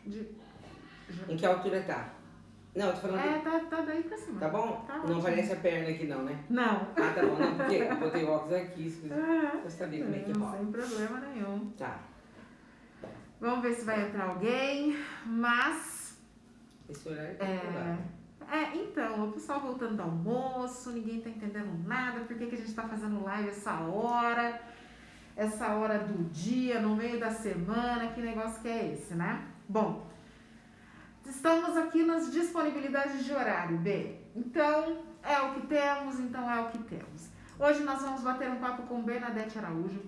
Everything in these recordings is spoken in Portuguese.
Em que altura tá? Não, eu tô falando... tá daí pra cima. Tá bom? Tá Não ótimo. aparece a perna aqui não, né? Não. Ah, tá bom. Não, porque eu botei o óculos aqui, eu sabia como é que rola. Sem problema nenhum. Tá. Vamos ver se vai entrar alguém, mas... Esse horário é popular. Então, o pessoal voltando do almoço, ninguém tá entendendo nada, por que a gente tá fazendo live essa hora do dia, no meio da semana, que negócio que é esse, né? Bom, estamos aqui nas disponibilidades de horário, B. Então, é o que temos. Hoje nós vamos bater um papo com Bernadette Araújo,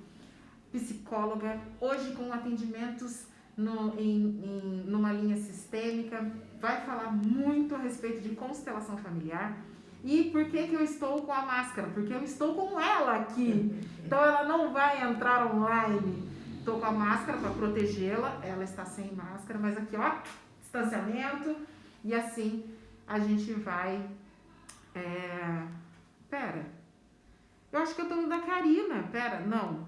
psicóloga, hoje com atendimentos numa linha sistêmica, vai falar muito a respeito de constelação familiar. E por que eu estou com a máscara? Porque eu estou com ela aqui, então ela não vai entrar online. Estou com a máscara para protegê-la, ela está sem máscara, mas aqui ó, distanciamento, e assim a gente vai... eu acho que eu tô no da Karina, não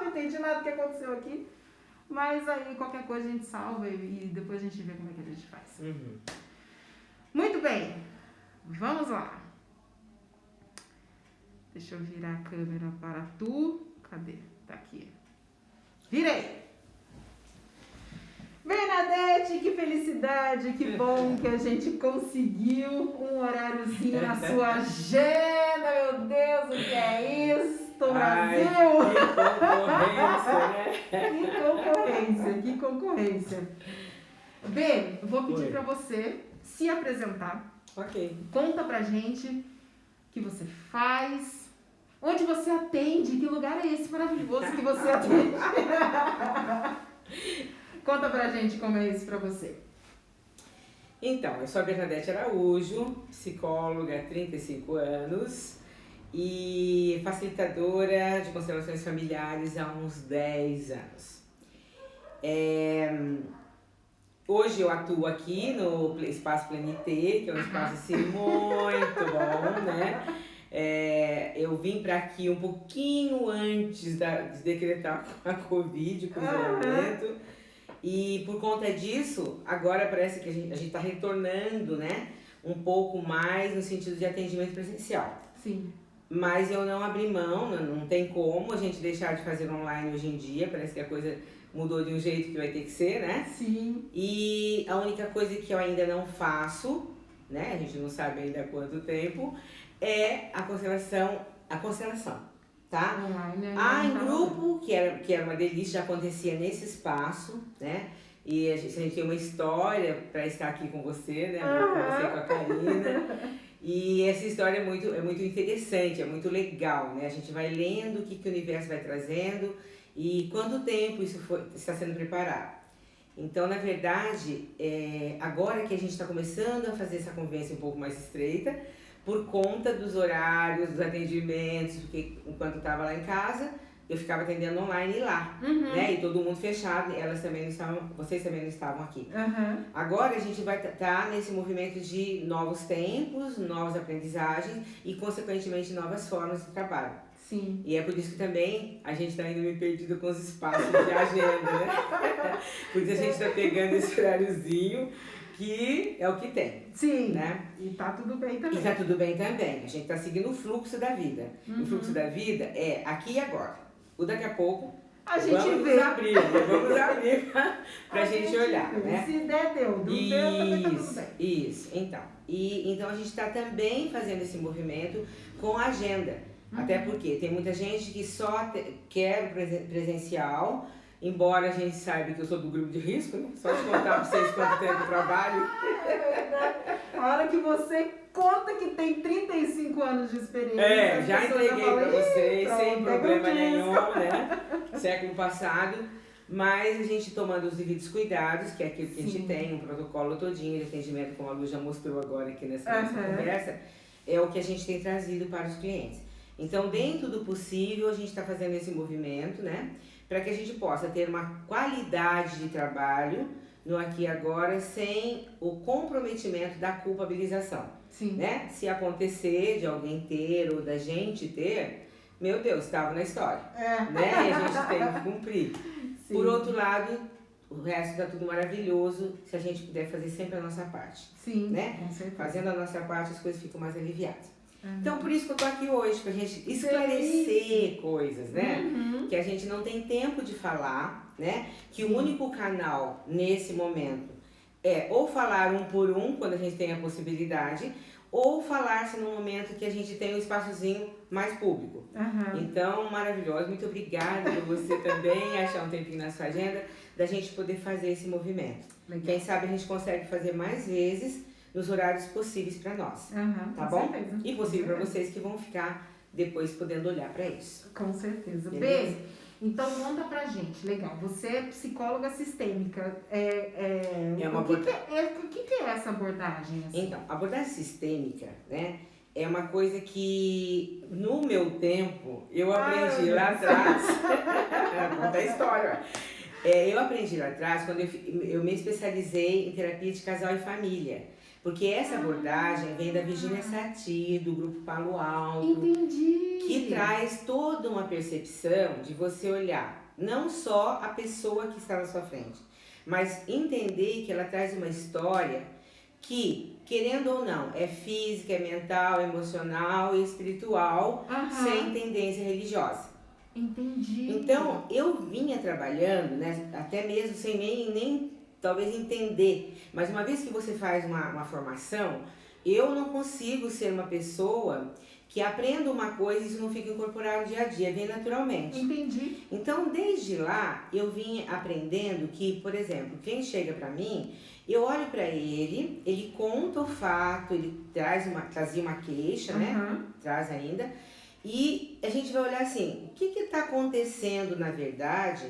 entendi nada do que aconteceu aqui, mas aí qualquer coisa a gente salva e depois a gente vê como é que a gente faz. Muito bem, vamos lá. Deixa eu virar a câmera para tu. Cadê? Tá aqui. Virei! Bernadette, que felicidade, que bom que a gente conseguiu um horáriozinho na sua agenda, meu Deus, o que é isso, Brasil? Que concorrência. B, vou pedir para você se apresentar. Ok. Conta pra gente o que você faz, onde você atende, que lugar é esse maravilhoso que você atende. Conta pra gente como é isso pra você. Então, eu sou a Bernadette Araújo, psicóloga há 35 anos e facilitadora de constelações familiares há uns 10 anos. Hoje eu atuo aqui no Espaço Planité, que é um espaço assim, muito bom, né? Eu vim para aqui um pouquinho antes de decretar a Covid, com o isolamento. E por conta disso, agora parece que a gente está retornando, né? Um pouco mais no sentido de atendimento presencial. Sim. Mas eu não abri mão, não tem como a gente deixar de fazer online hoje em dia. Parece que a coisa mudou de um jeito que vai ter que ser, né? Sim. E a única coisa que eu ainda não faço, né? A gente não sabe ainda há quanto tempo, é a constelação, tá? Em grupo, que era uma delícia, já acontecia nesse espaço, né? E a gente tem uma história para estar aqui com você, né? Com você e com a Karina. E essa história é muito interessante, é muito legal, né? A gente vai lendo o que o universo vai trazendo e quanto tempo isso está sendo preparado. Então, na verdade, agora que a gente está começando a fazer essa conversa um pouco mais estreita, por conta dos horários, dos atendimentos, porque enquanto estava lá em casa, eu ficava atendendo online lá, né? E todo mundo fechado, vocês também não estavam aqui. Agora a gente vai estar nesse movimento de novos tempos, novas aprendizagens e, consequentemente, novas formas de trabalho. Sim. E é por isso que também a gente está ainda meio perdido com os espaços de agenda, né? Porque a gente está pegando esse horáriozinho, que é o que tem. Sim, né? E tá tudo bem também. E tá tudo bem também. A gente tá seguindo o fluxo da vida. O fluxo da vida é aqui e agora. O daqui a pouco, vamos abrir pra gente olhar, né? Se der, deu. Não deu, também tá tudo bem. Isso, então. Então a gente tá também fazendo esse movimento com a agenda. Até porque tem muita gente que só quer presencial, embora a gente saiba que eu sou do grupo de risco, né? Só de contar pra vocês quanto tempo eu trabalho. É verdade. A hora que você conta que tem 35 anos de experiência. Já entreguei pra vocês, sem problema nenhum, né? Século passado. Mas a gente tomando os devidos cuidados, que é aquilo que a gente tem, um protocolo todinho de atendimento, como a Lu já mostrou agora aqui nessa nossa conversa, é o que a gente tem trazido para os clientes. Então, dentro do possível, a gente está fazendo esse movimento, né? Para que a gente possa ter uma qualidade de trabalho no aqui e agora, sem o comprometimento da culpabilização. Sim. Né? Se acontecer de alguém ter ou da gente ter, meu Deus, estava na história, né? E a gente tem que cumprir. Sim. Por outro lado, o resto está tudo maravilhoso se a gente puder fazer sempre a nossa parte. Sim, né? Com certeza. Fazendo a nossa parte, as coisas ficam mais aliviadas. Então, por isso que eu tô aqui hoje, pra gente esclarecer coisas, né? Que a gente não tem tempo de falar, né? Que o único canal, nesse momento, é ou falar um por um, quando a gente tem a possibilidade, ou falar-se no momento que a gente tem um espaçozinho mais público. Então, maravilhoso. Muito obrigada por você também achar um tempinho na sua agenda da gente poder fazer esse movimento. Legal. Quem sabe a gente consegue fazer mais vezes nos horários possíveis para nós, tá bom? Certeza. E possível para vocês que vão ficar depois podendo olhar para isso. Com certeza. Beleza? Então conta pra gente, legal. Você é psicóloga sistêmica. O que é essa abordagem? Assim? Então, a abordagem sistêmica, né? É uma coisa que no meu tempo eu aprendi lá atrás. Conta a história. Eu aprendi lá atrás quando eu me especializei em terapia de casal e família. Porque essa abordagem vem da Virginia Satir, do Grupo Palo Alto. Entendi. Que traz toda uma percepção de você olhar não só a pessoa que está na sua frente, mas entender que ela traz uma história que, querendo ou não, é física, é mental, é emocional e espiritual, sem tendência religiosa. Entendi. Então, eu vinha trabalhando, né, até mesmo sem nem talvez entender, mas uma vez que você faz uma formação, eu não consigo ser uma pessoa que aprenda uma coisa e isso não fica incorporado no dia a dia, vem naturalmente. Entendi. Então, desde lá, eu vim aprendendo que, por exemplo, quem chega pra mim, eu olho pra ele, ele conta o fato, ele trazia uma queixa, né? Traz ainda. E a gente vai olhar assim, o que está acontecendo na verdade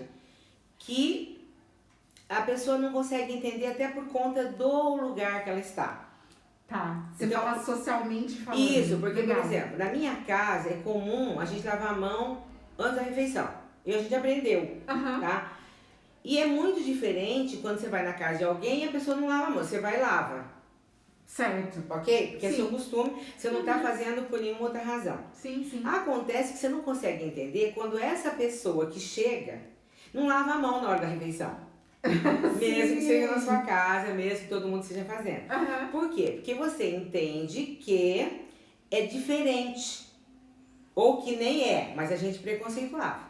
que a pessoa não consegue entender até por conta do lugar que ela está. Tá, você então, fala socialmente falando. Isso, porque, por exemplo, na minha casa é comum a gente lavar a mão antes da refeição. E a gente aprendeu, tá? E é muito diferente quando você vai na casa de alguém e a pessoa não lava a mão, você vai e lava. Certo. Ok? Porque é seu costume, você não está fazendo por nenhuma outra razão. Sim. Acontece que você não consegue entender quando essa pessoa que chega não lava a mão na hora da refeição. Mesmo que seja na sua casa, mesmo que todo mundo esteja fazendo. Por quê? Porque você entende que é diferente. Ou que nem é, mas a gente preconceituava.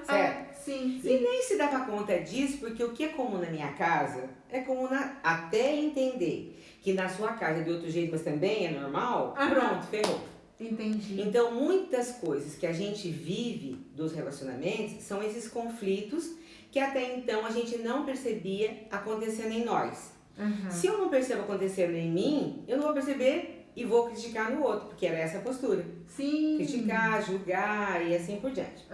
Certo? Sim. E nem se dava conta disso, porque o que é comum na minha casa é comum até entender que na sua casa é de outro jeito, mas também é normal. Pronto, ferrou. Entendi. Então, muitas coisas que a gente vive dos relacionamentos são esses conflitos que até então a gente não percebia acontecendo em nós. Se eu não percebo acontecendo em mim, eu não vou perceber e vou criticar no outro, porque era essa a postura. Sim. Criticar, julgar e assim por diante.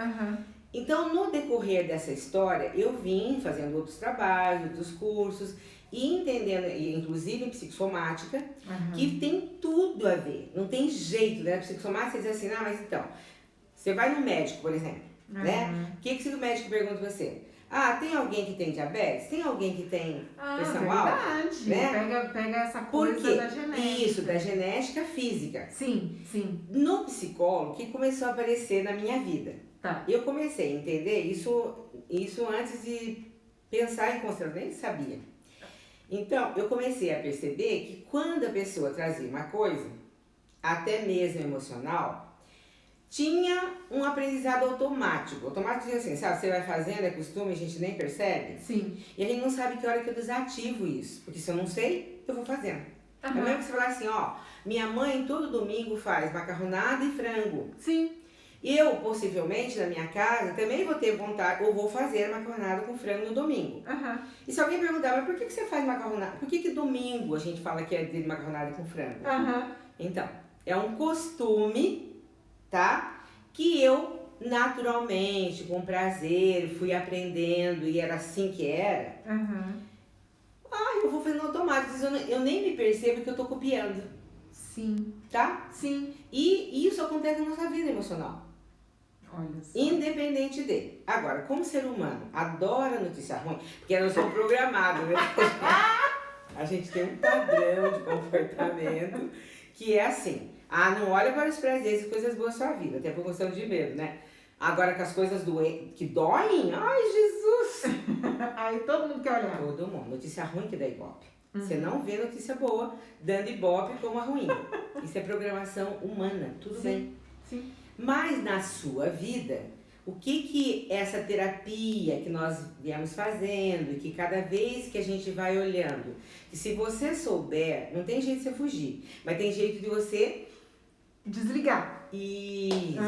Então, no decorrer dessa história, eu vim fazendo outros trabalhos, outros cursos e entendendo, inclusive em psicossomática, que tem tudo a ver. Não tem jeito, né? Psicossomática, você diz assim, mas então, você vai no médico, por exemplo, né? O que o médico pergunta pra você? Tem alguém que tem diabetes? Tem alguém que tem pressão alta? Né? Pega essa coisa da genética. Isso, da genética física. Sim. No psicólogo, que começou a aparecer na minha vida. Tá. Eu comecei a entender isso antes de pensar em constelação, nem sabia. Então, eu comecei a perceber que quando a pessoa trazia uma coisa, até mesmo emocional, tinha um aprendizado automático. Automático diz assim, sabe, você vai fazendo, é costume, a gente nem percebe. Sim. E a gente não sabe que hora que eu desativo isso. Porque se eu não sei, eu vou fazendo. É mesmo que você falar assim, minha mãe todo domingo faz macarronada e frango. Sim. Eu, possivelmente, na minha casa, também vou ter vontade, ou vou fazer macarronada com frango no domingo. E se alguém perguntar, mas por que você faz macarronada? Por que domingo a gente fala que é de macarronada com frango? Então, é um costume, tá? Que eu, naturalmente, com prazer, fui aprendendo e era assim que era. Eu vou fazendo automático, eu nem me percebo que eu tô copiando. Sim. Tá? Sim. E isso acontece na nossa vida emocional. Olha só. Independente de. Agora, como ser humano adora notícia ruim, porque nós somos programados, né? A gente tem um padrão de comportamento que é assim. Ah, não olha para os prazeres e coisas boas da sua vida, até por questão de medo, né? Agora com as coisas que doem, ai Jesus! Aí todo mundo quer olhar. Todo mundo. Notícia ruim que dá ibope. Você não vê notícia boa dando ibope como a ruim. Isso é programação humana, tudo bem. Sim. Mas na sua vida, o que essa terapia que nós viemos fazendo e que cada vez que a gente vai olhando, que se você souber, não tem jeito de você fugir, mas tem jeito de você desligar. Isso.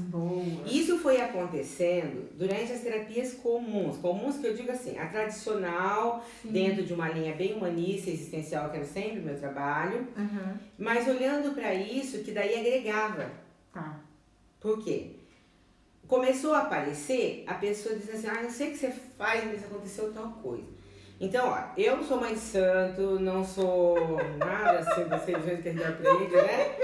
Boa. Isso foi acontecendo durante as terapias comuns que eu digo assim, a tradicional, dentro de uma linha bem humanista e existencial, que era sempre o meu trabalho, mas olhando para isso, que daí agregava. Tá. Por quê? Começou a aparecer, a pessoa diz assim, não sei o que você faz, mas aconteceu tal coisa. Então, ó, eu não sou mãe de santo, não sou nada assim, não sei do jeito que a gente aprende, né?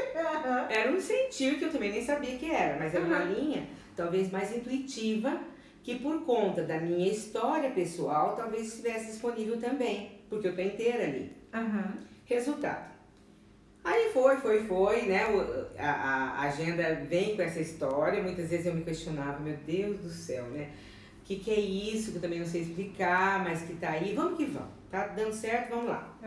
Era um sentir que eu também nem sabia que era, mas era uma linha talvez mais intuitiva, que por conta da minha história pessoal, talvez estivesse disponível também, porque eu tô inteira ali. Resultado. Aí foi, né? A agenda vem com essa história, muitas vezes eu me questionava, meu Deus do céu, né? O que é isso que eu também não sei explicar, mas que tá aí, vamos que vamos, tá dando certo, vamos lá.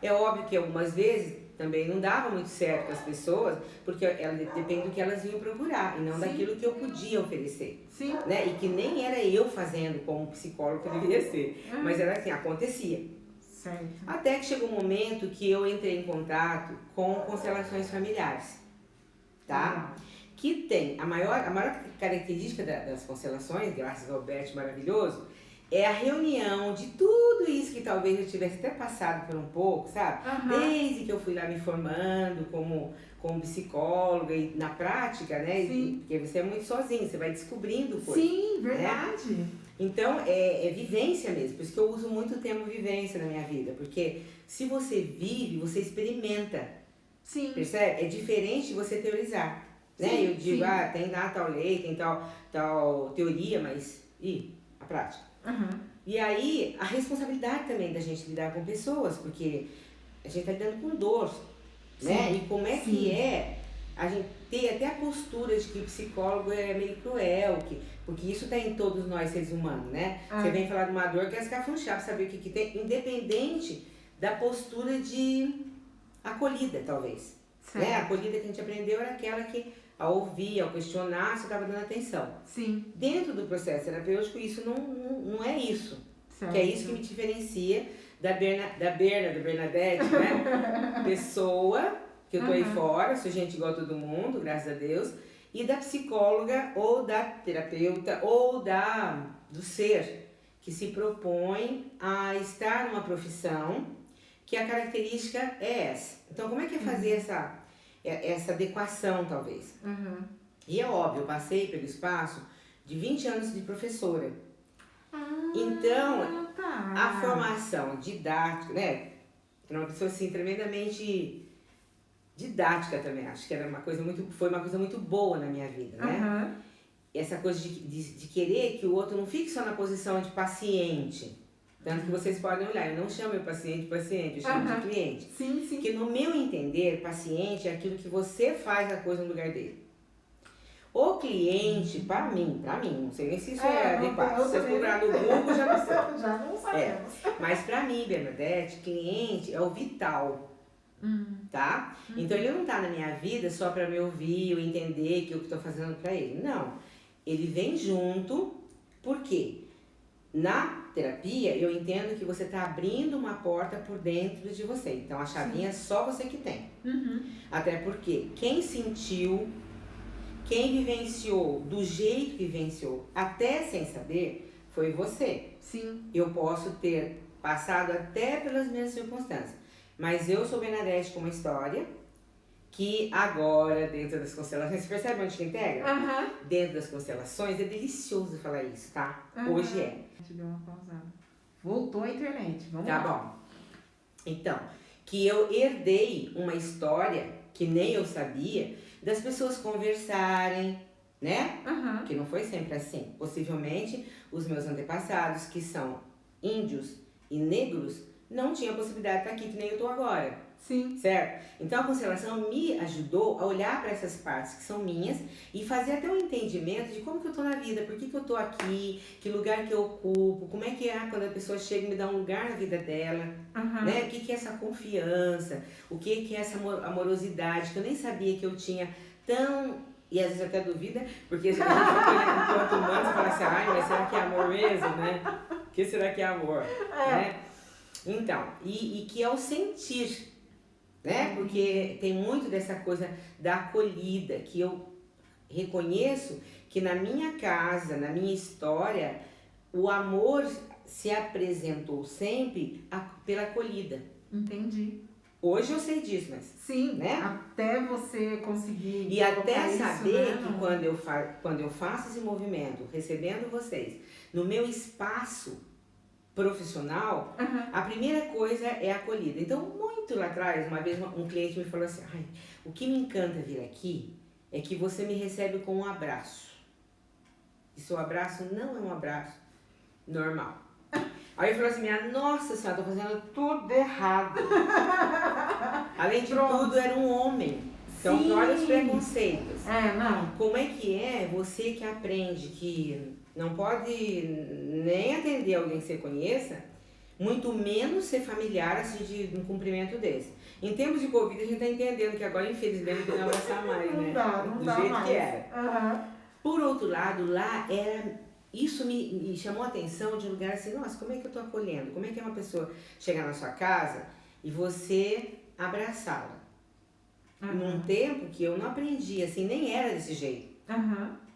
É óbvio que algumas vezes também não dava muito certo com as pessoas, porque depende do que elas iam procurar, e não daquilo que eu podia oferecer. Né? E que nem era eu fazendo como psicólogo que deveria ser, mas era assim, acontecia. Certo. Até que chegou um momento que eu entrei em contato com constelações familiares, tá? Que tem a maior característica das constelações, graças ao Bert maravilhoso, é a reunião de tudo isso que talvez eu tivesse até passado por um pouco, sabe? Desde que eu fui lá me formando como psicóloga e na prática, né? Porque você é muito sozinho, você vai descobrindo coisas. Sim, verdade. Né? Então, é vivência mesmo, por isso que eu uso muito o termo vivência na minha vida, porque se você vive, você experimenta. Sim. Percebe? É diferente de você teorizar. Né? Eu digo, tem lá tal lei, tem tal teoria, mas e a prática? E aí, a responsabilidade também da gente lidar com pessoas, porque a gente está lidando com dor, né? E como é que é a gente ter até a postura de que o psicólogo é meio cruel, porque isso está em todos nós seres humanos, né? Você vem falar de uma dor, quer escafunchar para saber o que tem, independente da postura de acolhida, talvez. Né? A acolhida que a gente aprendeu era aquela que, ao ouvir, ao questionar, você estava dando atenção. Dentro do processo terapêutico, isso não é isso. Certo. Que é isso que me diferencia da Bernadette, né? Pessoa, que eu tô aí fora, sou gente igual a todo mundo, graças a Deus, e da psicóloga, ou da terapeuta, ou do ser, que se propõe a estar numa profissão que a característica é essa. Então, como é que é fazer essa adequação, talvez? E é óbvio, eu passei pelo espaço de 20 anos de professora. Então, a formação didática, né? Era uma pessoa assim, tremendamente didática também, acho que foi uma coisa muito boa na minha vida, né? Essa coisa de querer que o outro não fique só na posição de paciente. Tanto que vocês podem olhar, eu não chamo meu paciente de paciente, eu chamo de cliente. Porque no meu entender, paciente é aquilo que você faz a coisa no lugar dele. O cliente, para mim, não sei nem se isso é adequado. Se você procurar no Google, já não sei. Já não sabemos. Mas para mim, Bernadette, cliente é o vital. Tá? Então ele não tá na minha vida só para me ouvir ou entender que eu estou fazendo para ele. Não. Ele vem junto, porque na terapia eu entendo que você tá abrindo uma porta por dentro de você. Então a chavinha é só você que tem. Até porque quem sentiu, quem vivenciou do jeito que vivenciou, até sem saber, foi você. Eu posso ter passado até pelas minhas circunstâncias. Mas eu sou Bernadette com uma história que agora, dentro das constelações, você percebe onde que integra? Dentro das constelações, é delicioso falar isso, tá? Hoje é. Deu uma pausada. Voltou a internet, vamos lá. Tá bom. Então, que eu herdei uma história que nem eu sabia, das pessoas conversarem, né? Que não foi sempre assim. Possivelmente, os meus antepassados, que são índios e negros, não tinham a possibilidade de estar aqui que nem eu tô agora. Sim. Certo? Então a constelação me ajudou a olhar para essas partes que são minhas e fazer até um entendimento de como que eu tô na vida, por que eu tô aqui, que lugar que eu ocupo, como é que é quando a pessoa chega e me dá um lugar na vida dela, né? O que é essa confiança, o que é essa amorosidade, que eu nem sabia que eu tinha tão... E às vezes até duvida, porque a gente fica olhando enquanto humano e fala assim, ai, mas será que é amor mesmo, né? O que será que é amor? Né? Então, e que é o sentir, né? Porque tem muito dessa coisa da acolhida, que eu reconheço que na minha casa, na minha história, o amor se apresentou sempre pela acolhida. Entendi. Hoje eu sei disso, mas... Sim, né? Até você conseguir... E até saber isso, né? que quando eu faço esse movimento, recebendo vocês, no meu espaço profissional, a primeira coisa é a acolhida. Então, muito lá atrás, uma vez um cliente me falou assim, ai, o que me encanta vir aqui é que você me recebe com um abraço. E seu abraço não é um abraço normal. Aí eu falei assim, minha nossa senhora, tô fazendo tudo errado. Além de tudo, era um homem. Então, Sim. olha os preconceitos. Não. Como é que é você que aprende que não pode nem atender alguém que você conheça, muito menos ser familiar assim, de um cumprimento desse. Em termos de Covid, a gente está entendendo que agora, infelizmente, não vai avançar mais, né? Não do dá jeito mais. que era. Por outro lado, lá era... Isso me chamou a atenção de um lugar assim, nossa, como é que eu tô acolhendo? Como é que é uma pessoa chegar na sua casa e você abraçá-la? Num tempo que eu não aprendi, assim, nem era desse jeito.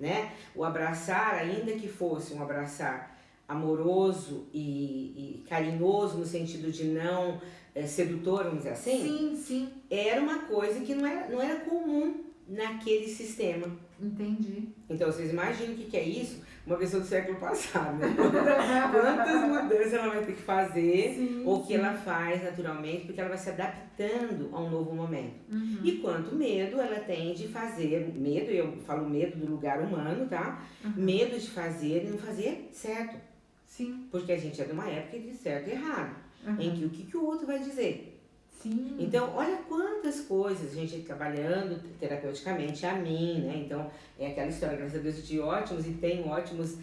Né? O abraçar, ainda que fosse um abraçar amoroso e carinhoso, no sentido de não sedutor, vamos dizer assim. Sim. Era uma coisa que não era comum naquele sistema. Entendi. Então, vocês imaginam o que é isso? Uma pessoa do século passado, né? Quantas mudanças ela vai ter que fazer, ou que ela faz naturalmente, porque ela vai se adaptando a um novo momento. E quanto medo ela tem de fazer, medo, eu falo medo do lugar humano, tá? Medo de fazer e não fazer certo. Sim. Porque a gente é de uma época de certo e errado, em que o que o outro vai dizer. Sim. Então, olha quantas coisas a gente trabalhando terapeuticamente a mim, né? Então, é aquela história, graças a Deus, eu tive ótimos e tenho ótimos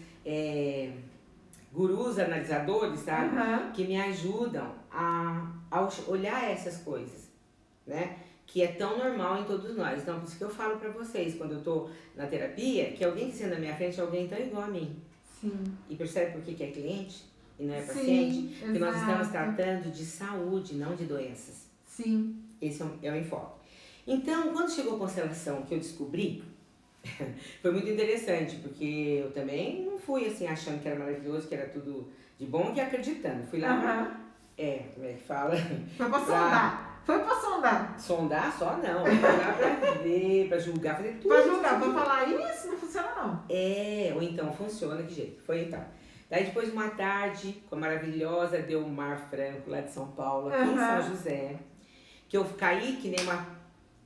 gurus analisadores, sabe? Que me ajudam a olhar essas coisas, né? Que é tão normal em todos nós. Então, por isso que eu falo pra vocês, quando eu tô na terapia, que alguém que senta na minha frente é alguém tão igual a mim. Sim. E percebe por que é cliente e não é paciente? Porque nós estamos tratando de saúde, não de doenças. Sim. Esse é o enfoque. Então, quando chegou a constelação que eu descobri, foi muito interessante, porque eu também não fui assim achando que era maravilhoso, que era tudo de bom, que acreditando. Fui lá, como é que fala? Foi pra sondar. Foi pra sondar. Sondar só não, fui lá pra ver, pra julgar, fazer tudo. Pra julgar, pra falar isso não funciona não. Ou então funciona, que jeito? Foi então. Daí depois de uma tarde com a maravilhosa Delmar Franco, lá de São Paulo, aqui em São José, que eu caí que nem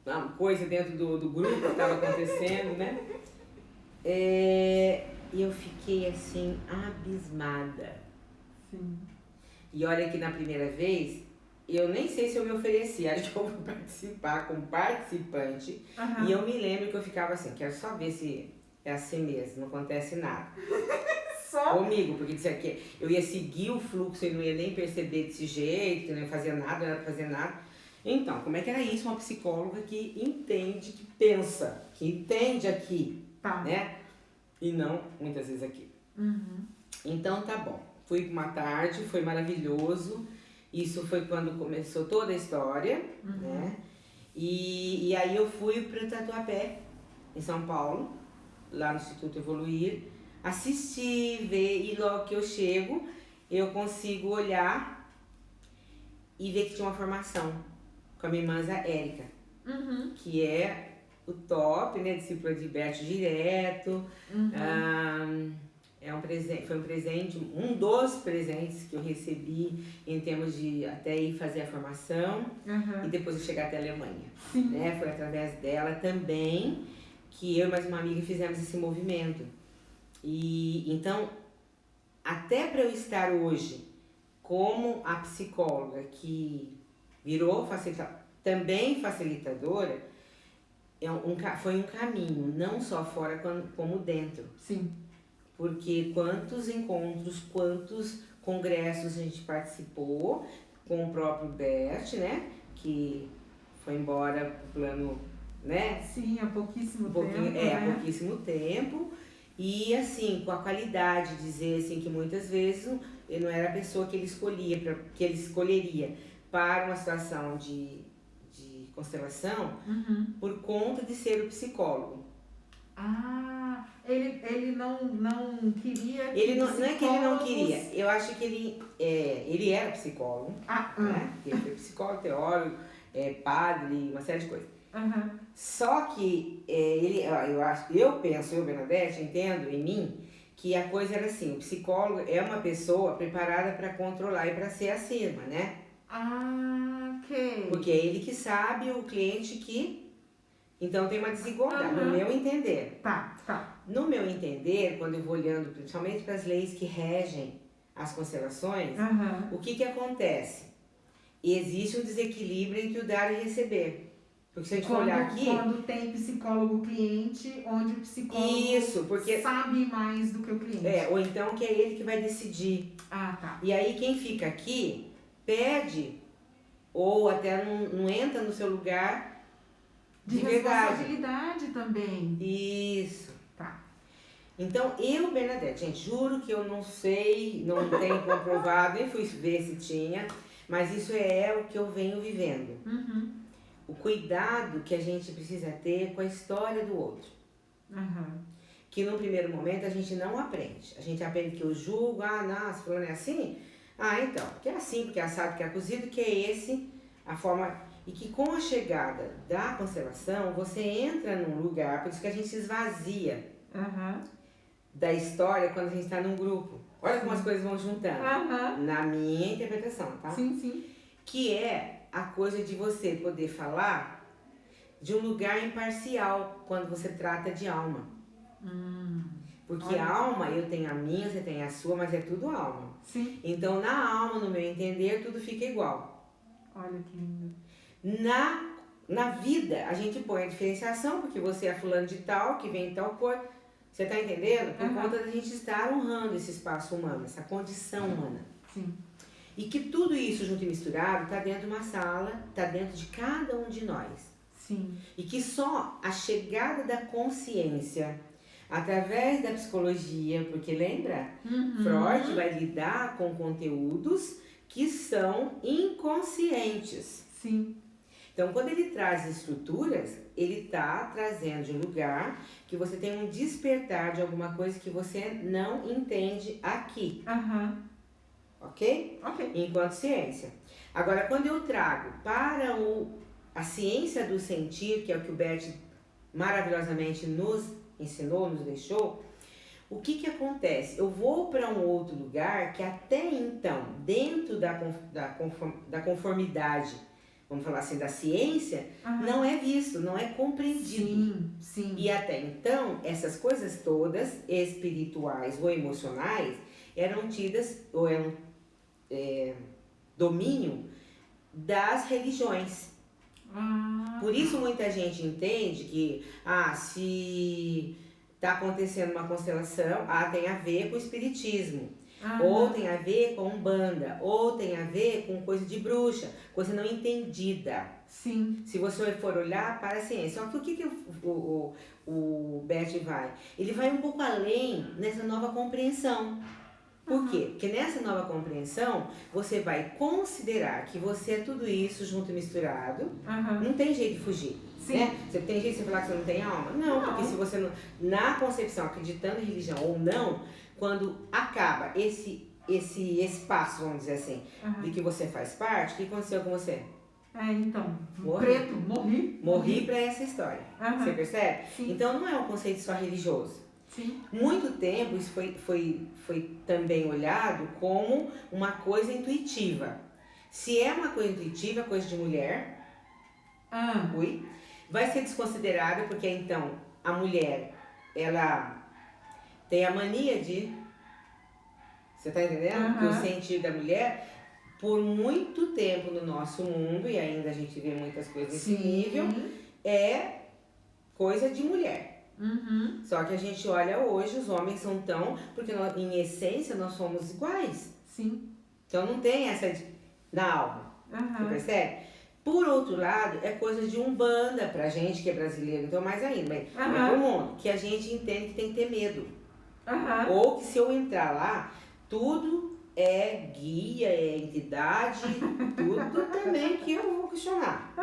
uma coisa dentro do grupo que estava acontecendo, né? E eu fiquei assim, abismada. Sim. E olha que na primeira vez, eu nem sei se eu me ofereci, acho que eu vou participar como participante. E eu me lembro que eu ficava assim, quero só ver se é assim mesmo, não acontece nada. Só? Comigo, porque disse que eu ia seguir o fluxo e não ia nem perceber desse jeito, que não ia fazer nada, não era pra fazer nada. Então, como é que era isso? Uma psicóloga que entende, que pensa, que entende aqui, né? E não, muitas vezes, aqui. Então, tá bom. Fui uma tarde, foi maravilhoso. Isso foi quando começou toda a história, né? E aí eu fui para o Tatuapé, em São Paulo, lá no Instituto Evoluir, assistir, ver, e logo que eu chego, eu consigo olhar e ver que tinha uma formação com a minha irmã Érica, que é o top, né, discípula de Berto Direto. Foi um presente, um dos presentes que eu recebi em termos de até ir fazer a formação e depois eu chegar até a Alemanha. Né? Foi através dela também que eu e mais uma amiga fizemos esse movimento. E então, até para eu estar hoje como a psicóloga que virou também facilitadora, foi um caminho, não só fora como dentro. Sim. Porque quantos encontros, quantos congressos a gente participou com o próprio Bert, né? Que foi embora pro plano, né? Sim, há pouquíssimo tempo, há pouquíssimo tempo. E assim, com a qualidade, dizer assim, que muitas vezes ele não era a pessoa que ele escolheria para uma situação de constelação, por conta de ser o psicólogo. Ah, ele não queria que ele não é que ele não queria, eu acho que ele era psicólogo, né? Ele foi psicólogo, teólogo, padre, uma série de coisas. Só que eu Bernadette, entendo em mim que a coisa era assim, o psicólogo é uma pessoa preparada para controlar e para ser acima, né? Ah, ok. Porque é ele que sabe, o cliente que... Então tem uma desigualdade, no meu entender. Tá. No meu entender, quando eu vou olhando principalmente para as leis que regem as constelações, o que acontece? Existe um desequilíbrio entre o dar e receber. Porque se a gente for olhar aqui... Quando tem psicólogo-cliente, onde o psicólogo sabe mais do que o cliente. Ou então que é ele que vai decidir. Ah, tá. E aí quem fica aqui pede, ou até não entra no seu lugar de responsabilidade também. Isso. Tá. Então, Bernadette, gente, juro que eu não sei, não tenho comprovado, nem fui ver se tinha, mas isso é o que eu venho vivendo. O cuidado que a gente precisa ter com a história do outro. Que no primeiro momento a gente não aprende. A gente aprende que eu julgo, nossa, fulano é assim? Então, porque é assim, porque é assado, porque é cozido, que é esse a forma... E que com a chegada da constelação, você entra num lugar, por isso que a gente se esvazia da história quando a gente está num grupo. Olha como as coisas vão juntando. Na minha interpretação, tá? Sim. Que é a coisa de você poder falar de um lugar imparcial quando você trata de alma. Porque a alma, eu tenho a minha, você tem a sua, mas é tudo alma. Sim. Então, na alma, no meu entender, tudo fica igual. Olha que lindo. Na vida, a gente põe a diferenciação, porque você é fulano de tal, que vem tal coisa. Você tá entendendo? Por conta da gente estar honrando esse espaço humano, essa condição humana. Sim. E que tudo isso junto e misturado está dentro de uma sala, está dentro de cada um de nós. Sim. E que só a chegada da consciência, através da psicologia, porque lembra? Freud vai lidar com conteúdos que são inconscientes. Sim. Então, quando ele traz estruturas, ele está trazendo de um lugar que você tem um despertar de alguma coisa que você não entende aqui. Ok? Ok. Enquanto ciência. Agora, quando eu trago para a ciência do sentir, que é o que o Bert maravilhosamente nos ensinou, nos deixou, o que acontece? Eu vou para um outro lugar que até então, dentro da conformidade, vamos falar assim, da ciência, não é visto, não é compreendido. Sim. E até então, essas coisas todas, espirituais ou emocionais, eram tidas, ou eram domínio das religiões. Por isso muita gente entende que, se está acontecendo uma constelação, tem a ver com o espiritismo. Ou tem a ver com Umbanda, ou tem a ver com coisa de bruxa, coisa não entendida. Sim. Se você for olhar para a ciência. Só que o que o Bert vai? Ele vai um pouco além nessa nova compreensão. Por quê? Porque nessa nova compreensão, você vai considerar que você é tudo isso junto e misturado. Não tem jeito de fugir. Sim. Né? Você tem jeito de falar que você não tem alma? Não, porque se você não... Na concepção, acreditando em religião ou não, quando acaba esse espaço, vamos dizer assim, de que você faz parte, o que aconteceu com você? Então, morri. Morri para essa história. Você percebe? Sim. Então não é um conceito só religioso. Sim. Muito tempo isso foi também olhado como uma coisa intuitiva. Se é uma coisa intuitiva, coisa de mulher, vai ser desconsiderada, porque então a mulher, ela tem a mania de... Você tá entendendo? Que o sentir da mulher por muito tempo no nosso mundo, e ainda a gente vê muitas coisas nesse nível, é coisa de mulher. Só que a gente olha hoje, os homens são tão... Porque nós, em essência nós somos iguais. Sim. Então não tem essa na alma. Você percebe? Por outro lado, é coisa de umbanda pra gente que é brasileiro, então mais ainda, mas é pro mundo, que a gente entende que tem que ter medo. Ou que se eu entrar lá, tudo é guia, é entidade, tudo também que eu vou questionar.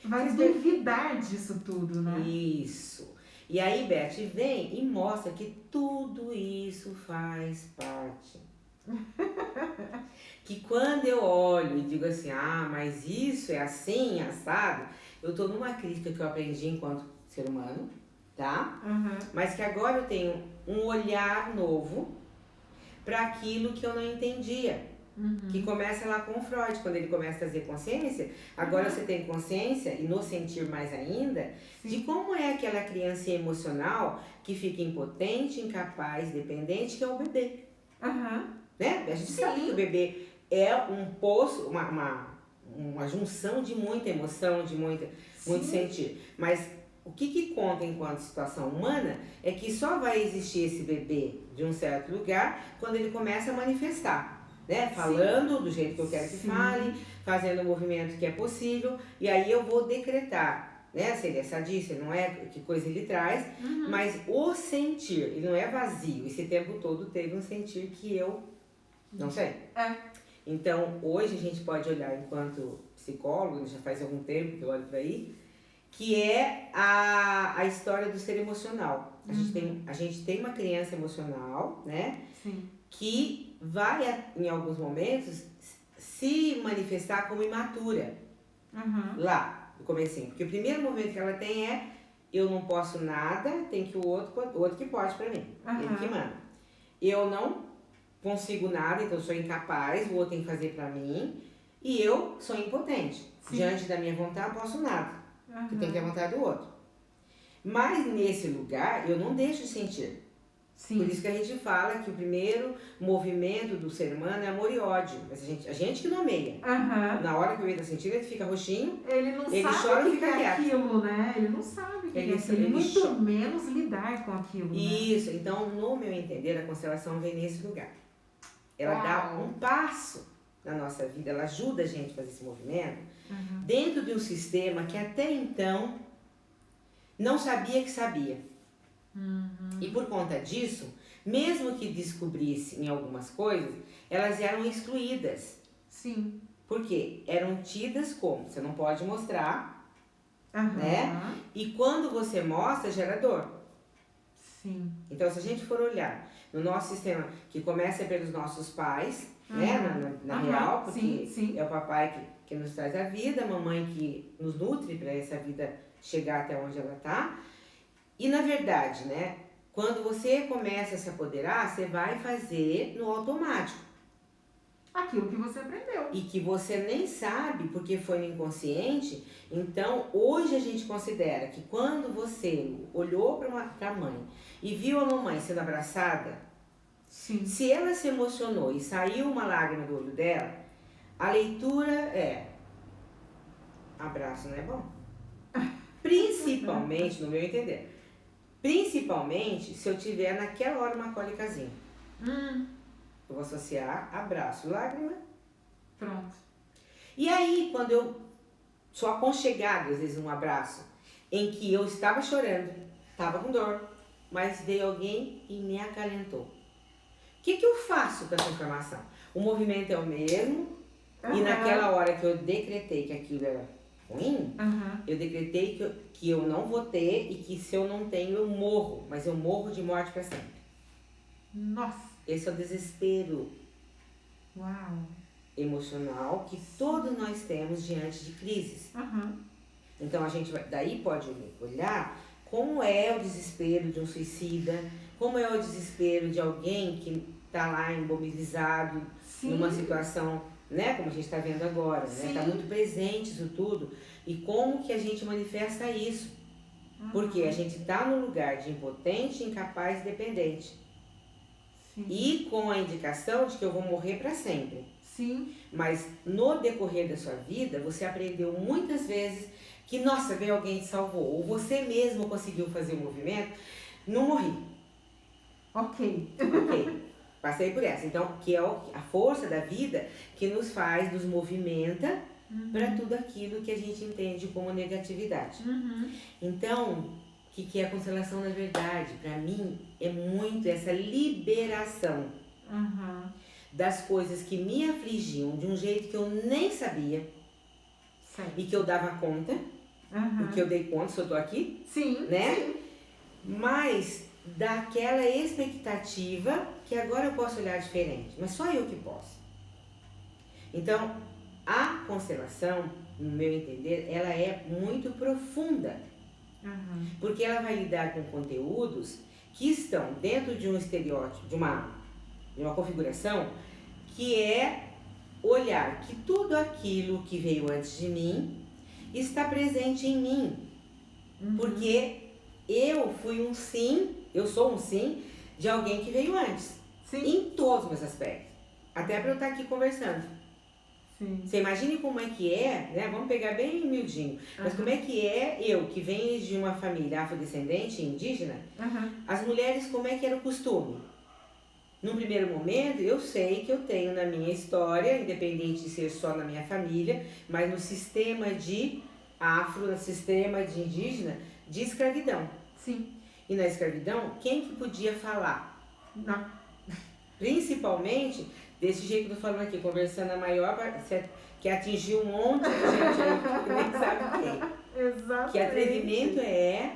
Vai duvidar disso tudo, né? Isso. E aí, Beth vem e mostra que tudo isso faz parte. Que quando eu olho e digo assim, mas isso é assim, assado, eu tô numa crítica que eu aprendi enquanto ser humano, tá? Mas que agora eu tenho um olhar novo para aquilo que eu não entendia. Que começa lá com o Freud, quando ele começa a trazer consciência. Agora você tem consciência, e no sentir mais ainda, de como é aquela criança emocional que fica impotente, incapaz, dependente, que é o bebê. Né? A gente sabe que o bebê é um poço, uma junção de muita emoção, de muito sentir. Mas o que conta enquanto situação humana é que só vai existir esse bebê de um certo lugar quando ele começa a manifestar. Né? Falando do jeito que eu quero que fale, fazendo o movimento que é possível, e aí eu vou decretar, né? Se ele é sadio, se não é, que coisa ele traz, mas o sentir, ele não é vazio, esse tempo todo teve um sentir que eu não sei. Então, hoje a gente pode olhar enquanto psicólogo, já faz algum tempo que eu olho para aí, que é a história do ser emocional. A gente tem uma criança emocional, né? Que vai, em alguns momentos, se manifestar como imatura. Lá, no comecinho. Porque o primeiro momento que ela tem é, eu não posso nada, tem que o outro que pode pra mim. Ele que manda. Eu não consigo nada, então eu sou incapaz, o outro tem que fazer pra mim. E eu sou impotente. Diante da minha vontade, eu posso nada. Porque tem que ter a vontade do outro. Mas nesse lugar, eu não deixo de sentir. Por isso que a gente fala que o primeiro movimento do ser humano é amor e ódio. Mas a gente que nomeia. Na hora que o bebê tá sentindo, ele fica roxinho. Ele não sabe chora o e que fica é quieto. aquilo, né? Ele não sabe o que é aquilo. Muito menos lidar com aquilo. Isso. Então, no meu entender, a constelação vem nesse lugar. Ela dá um passo na nossa vida. Ela ajuda a gente a fazer esse movimento dentro de um sistema que até então não sabia que sabia. E por conta disso, mesmo que descobrisse em algumas coisas, elas eram excluídas. Por quê? Eram tidas como, você não pode mostrar, né? E quando você mostra, gera dor. Então, se a gente for olhar no nosso sistema, que começa pelos nossos pais, né? Na real, porque é o papai que nos traz a vida, a mamãe que nos nutre para essa vida chegar até onde ela está. E na verdade, né, quando você começa a se apoderar, você vai fazer no automático. Aquilo que você aprendeu. E que você nem sabe porque foi no inconsciente. Então, hoje a gente considera que quando você olhou para a mãe e viu a mamãe sendo abraçada, se ela se emocionou e saiu uma lágrima do olho dela, a leitura é: abraço não é bom. Principalmente, no meu entender. Principalmente se eu tiver naquela hora uma cólicazinha. Eu vou associar abraço, lágrima. Pronto. E aí, quando eu sou aconchegada, às vezes um abraço, em que eu estava chorando, estava com dor, mas veio alguém e me acalentou. O que eu faço com essa informação? O movimento é o mesmo, e naquela hora que eu decretei que aquilo era ruim, eu decretei que eu não vou ter e que se eu não tenho, eu morro. Mas eu morro de morte para sempre. Nossa! Esse é o desespero emocional que todos nós temos diante de crises. Então a gente daí pode olhar como é o desespero de um suicida, como é o desespero de alguém que está lá imobilizado numa situação, né, como a gente está vendo agora, né? Está muito presente isso tudo. E como que a gente manifesta isso? Porque a gente está no lugar de impotente, incapaz e dependente. Sim. E com a indicação de que eu vou morrer para sempre. Sim. Mas no decorrer da sua vida, você aprendeu muitas vezes que, nossa, veio alguém e te salvou. Ou você mesmo conseguiu fazer o movimento, não morri. Ok. Passei por essa. Então, que é a força da vida que nos faz, nos movimenta para tudo aquilo que a gente entende como negatividade. Então, o que é a constelação na verdade? Para mim, é muito essa liberação das coisas que me afligiam de um jeito que eu nem sabia. Certo. E que eu dava conta. E que eu dei conta, se eu tô aqui. Sim. Né? Sim. Mas daquela expectativa que agora eu posso olhar diferente. Mas só eu que posso. Então, a constelação, no meu entender, ela é muito profunda. Porque ela vai lidar com conteúdos que estão dentro de um estereótipo, de uma configuração, que é olhar que tudo aquilo que veio antes de mim está presente em mim. Porque eu fui um sim, eu sou um sim de alguém que veio antes. Sim. Em todos os meus aspectos. Até para eu estar aqui conversando. Sim. Você imagine como é que é, né? Vamos pegar bem miudinho. Mas como é que é eu, que venho de uma família afrodescendente indígena, as mulheres, como é que era o costume? Num primeiro momento, eu sei que eu tenho na minha história, independente de ser só na minha família, mas no sistema de afro, no sistema de indígena, de escravidão. Sim. E na escravidão, quem que podia falar? Não. Principalmente, desse jeito que eu tô falando aqui, conversando a maior, que atingiu um monte de gente aí que nem sabe quem. Exatamente. Que atrevimento é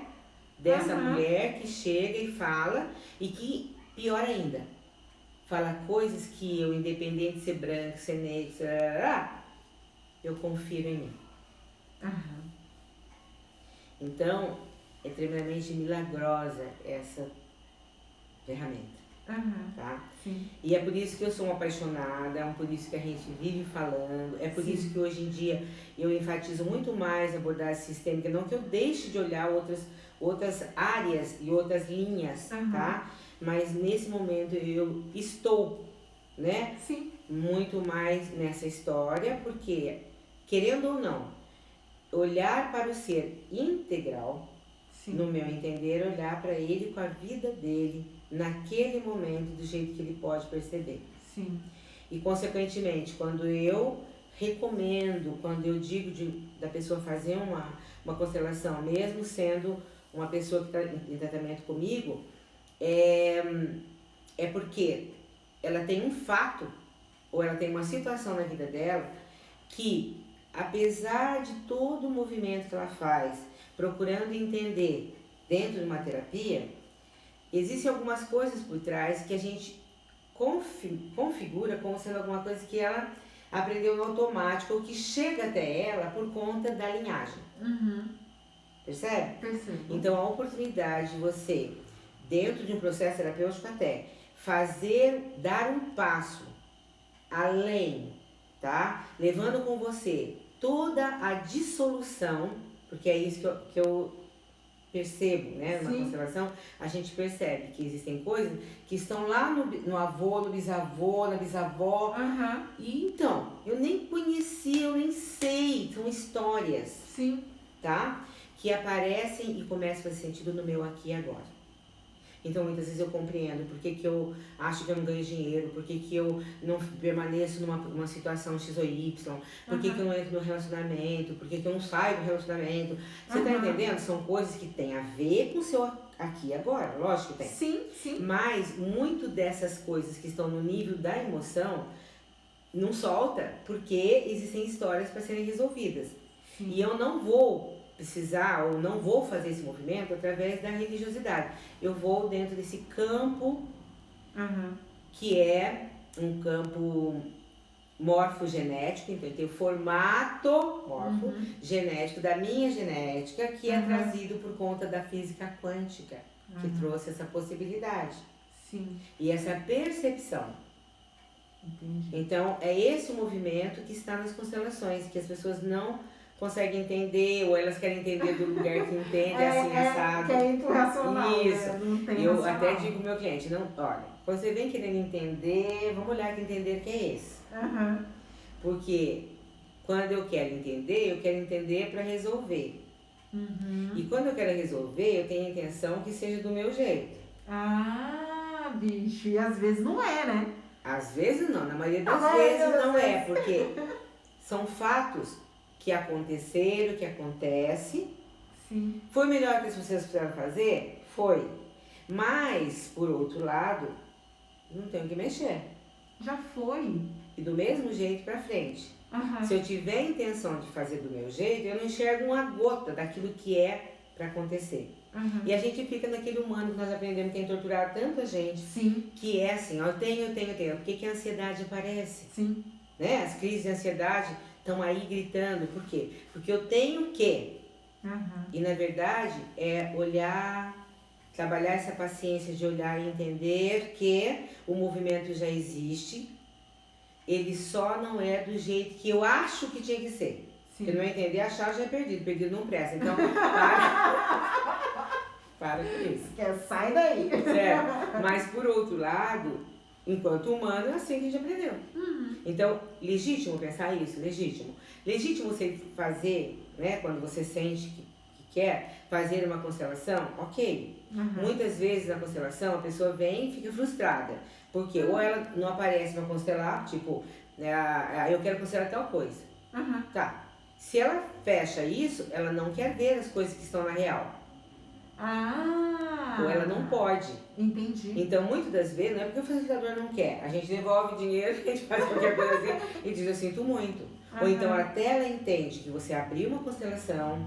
dessa mulher que chega e fala, e que, pior ainda, fala coisas que eu, independente de ser branco, ser negro, eu confiro em mim. Então, é tremendamente milagrosa essa ferramenta. Tá? Sim. E é por isso que eu sou uma apaixonada, é por isso que a gente vive falando, é por isso que hoje em dia eu enfatizo muito mais a abordagem sistêmica, não que eu deixe de olhar outras áreas e outras linhas, tá? Mas nesse momento eu estou, né? Sim. Muito mais nessa história, porque, querendo ou não, olhar para o ser integral, no meu entender, olhar para ele com a vida dele, naquele momento, do jeito que ele pode perceber. Sim. E, consequentemente, quando eu recomendo, quando eu digo da pessoa fazer uma constelação, mesmo sendo uma pessoa que está em tratamento comigo, é porque ela tem um fato, ou ela tem uma situação na vida dela, que, apesar de todo o movimento que ela faz, procurando entender dentro de uma terapia, existem algumas coisas por trás que a gente configura como sendo alguma coisa que ela aprendeu no automático ou que chega até ela por conta da linhagem. Percebe? Percebo. Então, a oportunidade de você, dentro de um processo terapêutico até, dar um passo além, tá? Levando com você toda a dissolução, porque é isso que eu percebo, né? Numa constelação, a gente percebe que existem coisas que estão lá no avô, no bisavô, na bisavó. E então, eu nem conheci, eu nem sei, são histórias. Sim. Tá? Que aparecem e começam a fazer sentido no meu aqui e agora. Então, muitas vezes eu compreendo por que eu acho que eu não ganho dinheiro, por que eu não permaneço numa situação X ou Y, por que eu não entro no relacionamento, por que eu não saio do relacionamento. Você tá entendendo? São coisas que têm a ver com o seu aqui e agora, lógico que tem. Sim, sim. Mas muito dessas coisas que estão no nível da emoção não solta porque existem histórias para serem resolvidas. Sim. E eu não vou precisar ou não vou fazer esse movimento através da religiosidade. Eu vou dentro desse campo que é um campo morfogenético, então eu tenho o formato genético da minha genética que é trazido por conta da física quântica, que trouxe essa possibilidade. Sim. E essa percepção. Entendi. Então, é esse o movimento que está nas constelações, que as pessoas não conseguem entender, ou elas querem entender do lugar que entende, assim, assado. Que é intuição racional, isso. Né? Não tem eu racional. até digo pro meu cliente, não, olha, Quando você vem querendo entender, vamos olhar que entender que é esse. Porque quando eu quero entender para resolver. E quando eu quero resolver, eu tenho a intenção que seja do meu jeito. Ah, bicho, e às vezes não é, né? Às vezes não, na maioria das vezes não é, porque são fatos que aconteceram, que acontecem. Sim. Foi melhor que as pessoas precisaram fazer? Foi. Mas, por outro lado, não tenho que mexer. Já foi. E do mesmo jeito pra frente. Se eu tiver a intenção de fazer do meu jeito, eu não enxergo uma gota daquilo que é pra acontecer. E a gente fica naquele humano que nós aprendemos que tem torturado tanta gente. Sim. Que é assim, ó, eu tenho. Por que a ansiedade aparece? Sim. Né? As crises de ansiedade estão aí gritando. Por quê? Porque eu tenho que. E na verdade é olhar, trabalhar essa paciência de olhar e entender que o movimento já existe. Ele só não é do jeito que eu acho que tinha que ser. Porque não entender, achar já é perdido. Perdido não presta. Então, para com isso. Sai daí. Certo. Mas, por outro lado, enquanto humano, é assim que a gente aprendeu. Então, legítimo pensar isso? Legítimo. Legítimo você fazer, né, quando você sente que quer fazer uma constelação, ok. Muitas vezes na constelação a pessoa vem e fica frustrada. Porque ou ela não aparece para constelar, tipo, eu quero constelar tal coisa. Tá. Se ela fecha isso, ela não quer ver as coisas que estão na real. Ou ela não pode. Entendi. Então, muitas das vezes, não é porque o facilitador não quer. A gente devolve o dinheiro, a gente faz qualquer coisa assim e diz, eu sinto muito. Ou então, até ela entende que você abriu uma constelação,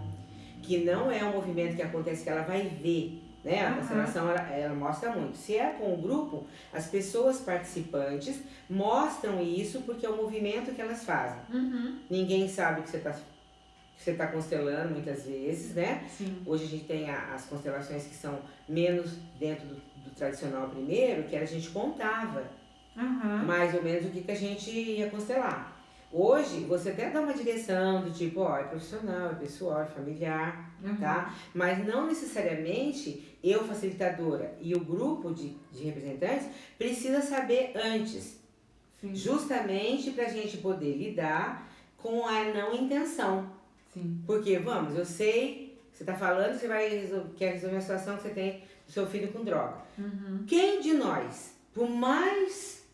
que não é um movimento que acontece, que ela vai ver. Né? A constelação, ela mostra muito. Se é com o grupo, as pessoas participantes mostram isso porque é o movimento que elas fazem. Ninguém sabe que você está constelando muitas vezes, né? Sim. Hoje a gente tem as constelações que são menos dentro do tradicional primeiro, que a gente contava mais ou menos o que a gente ia constelar. Hoje, você até dá uma direção do tipo, ó, é profissional, é pessoal, é familiar, tá? Mas não necessariamente eu, facilitadora, e o grupo de representantes precisa saber antes. Sim. Justamente pra gente poder lidar com a não intenção. Sim. Porque, eu sei, você tá falando que você quer resolver uma situação que você tem do seu filho com droga. Quem de nós, por mais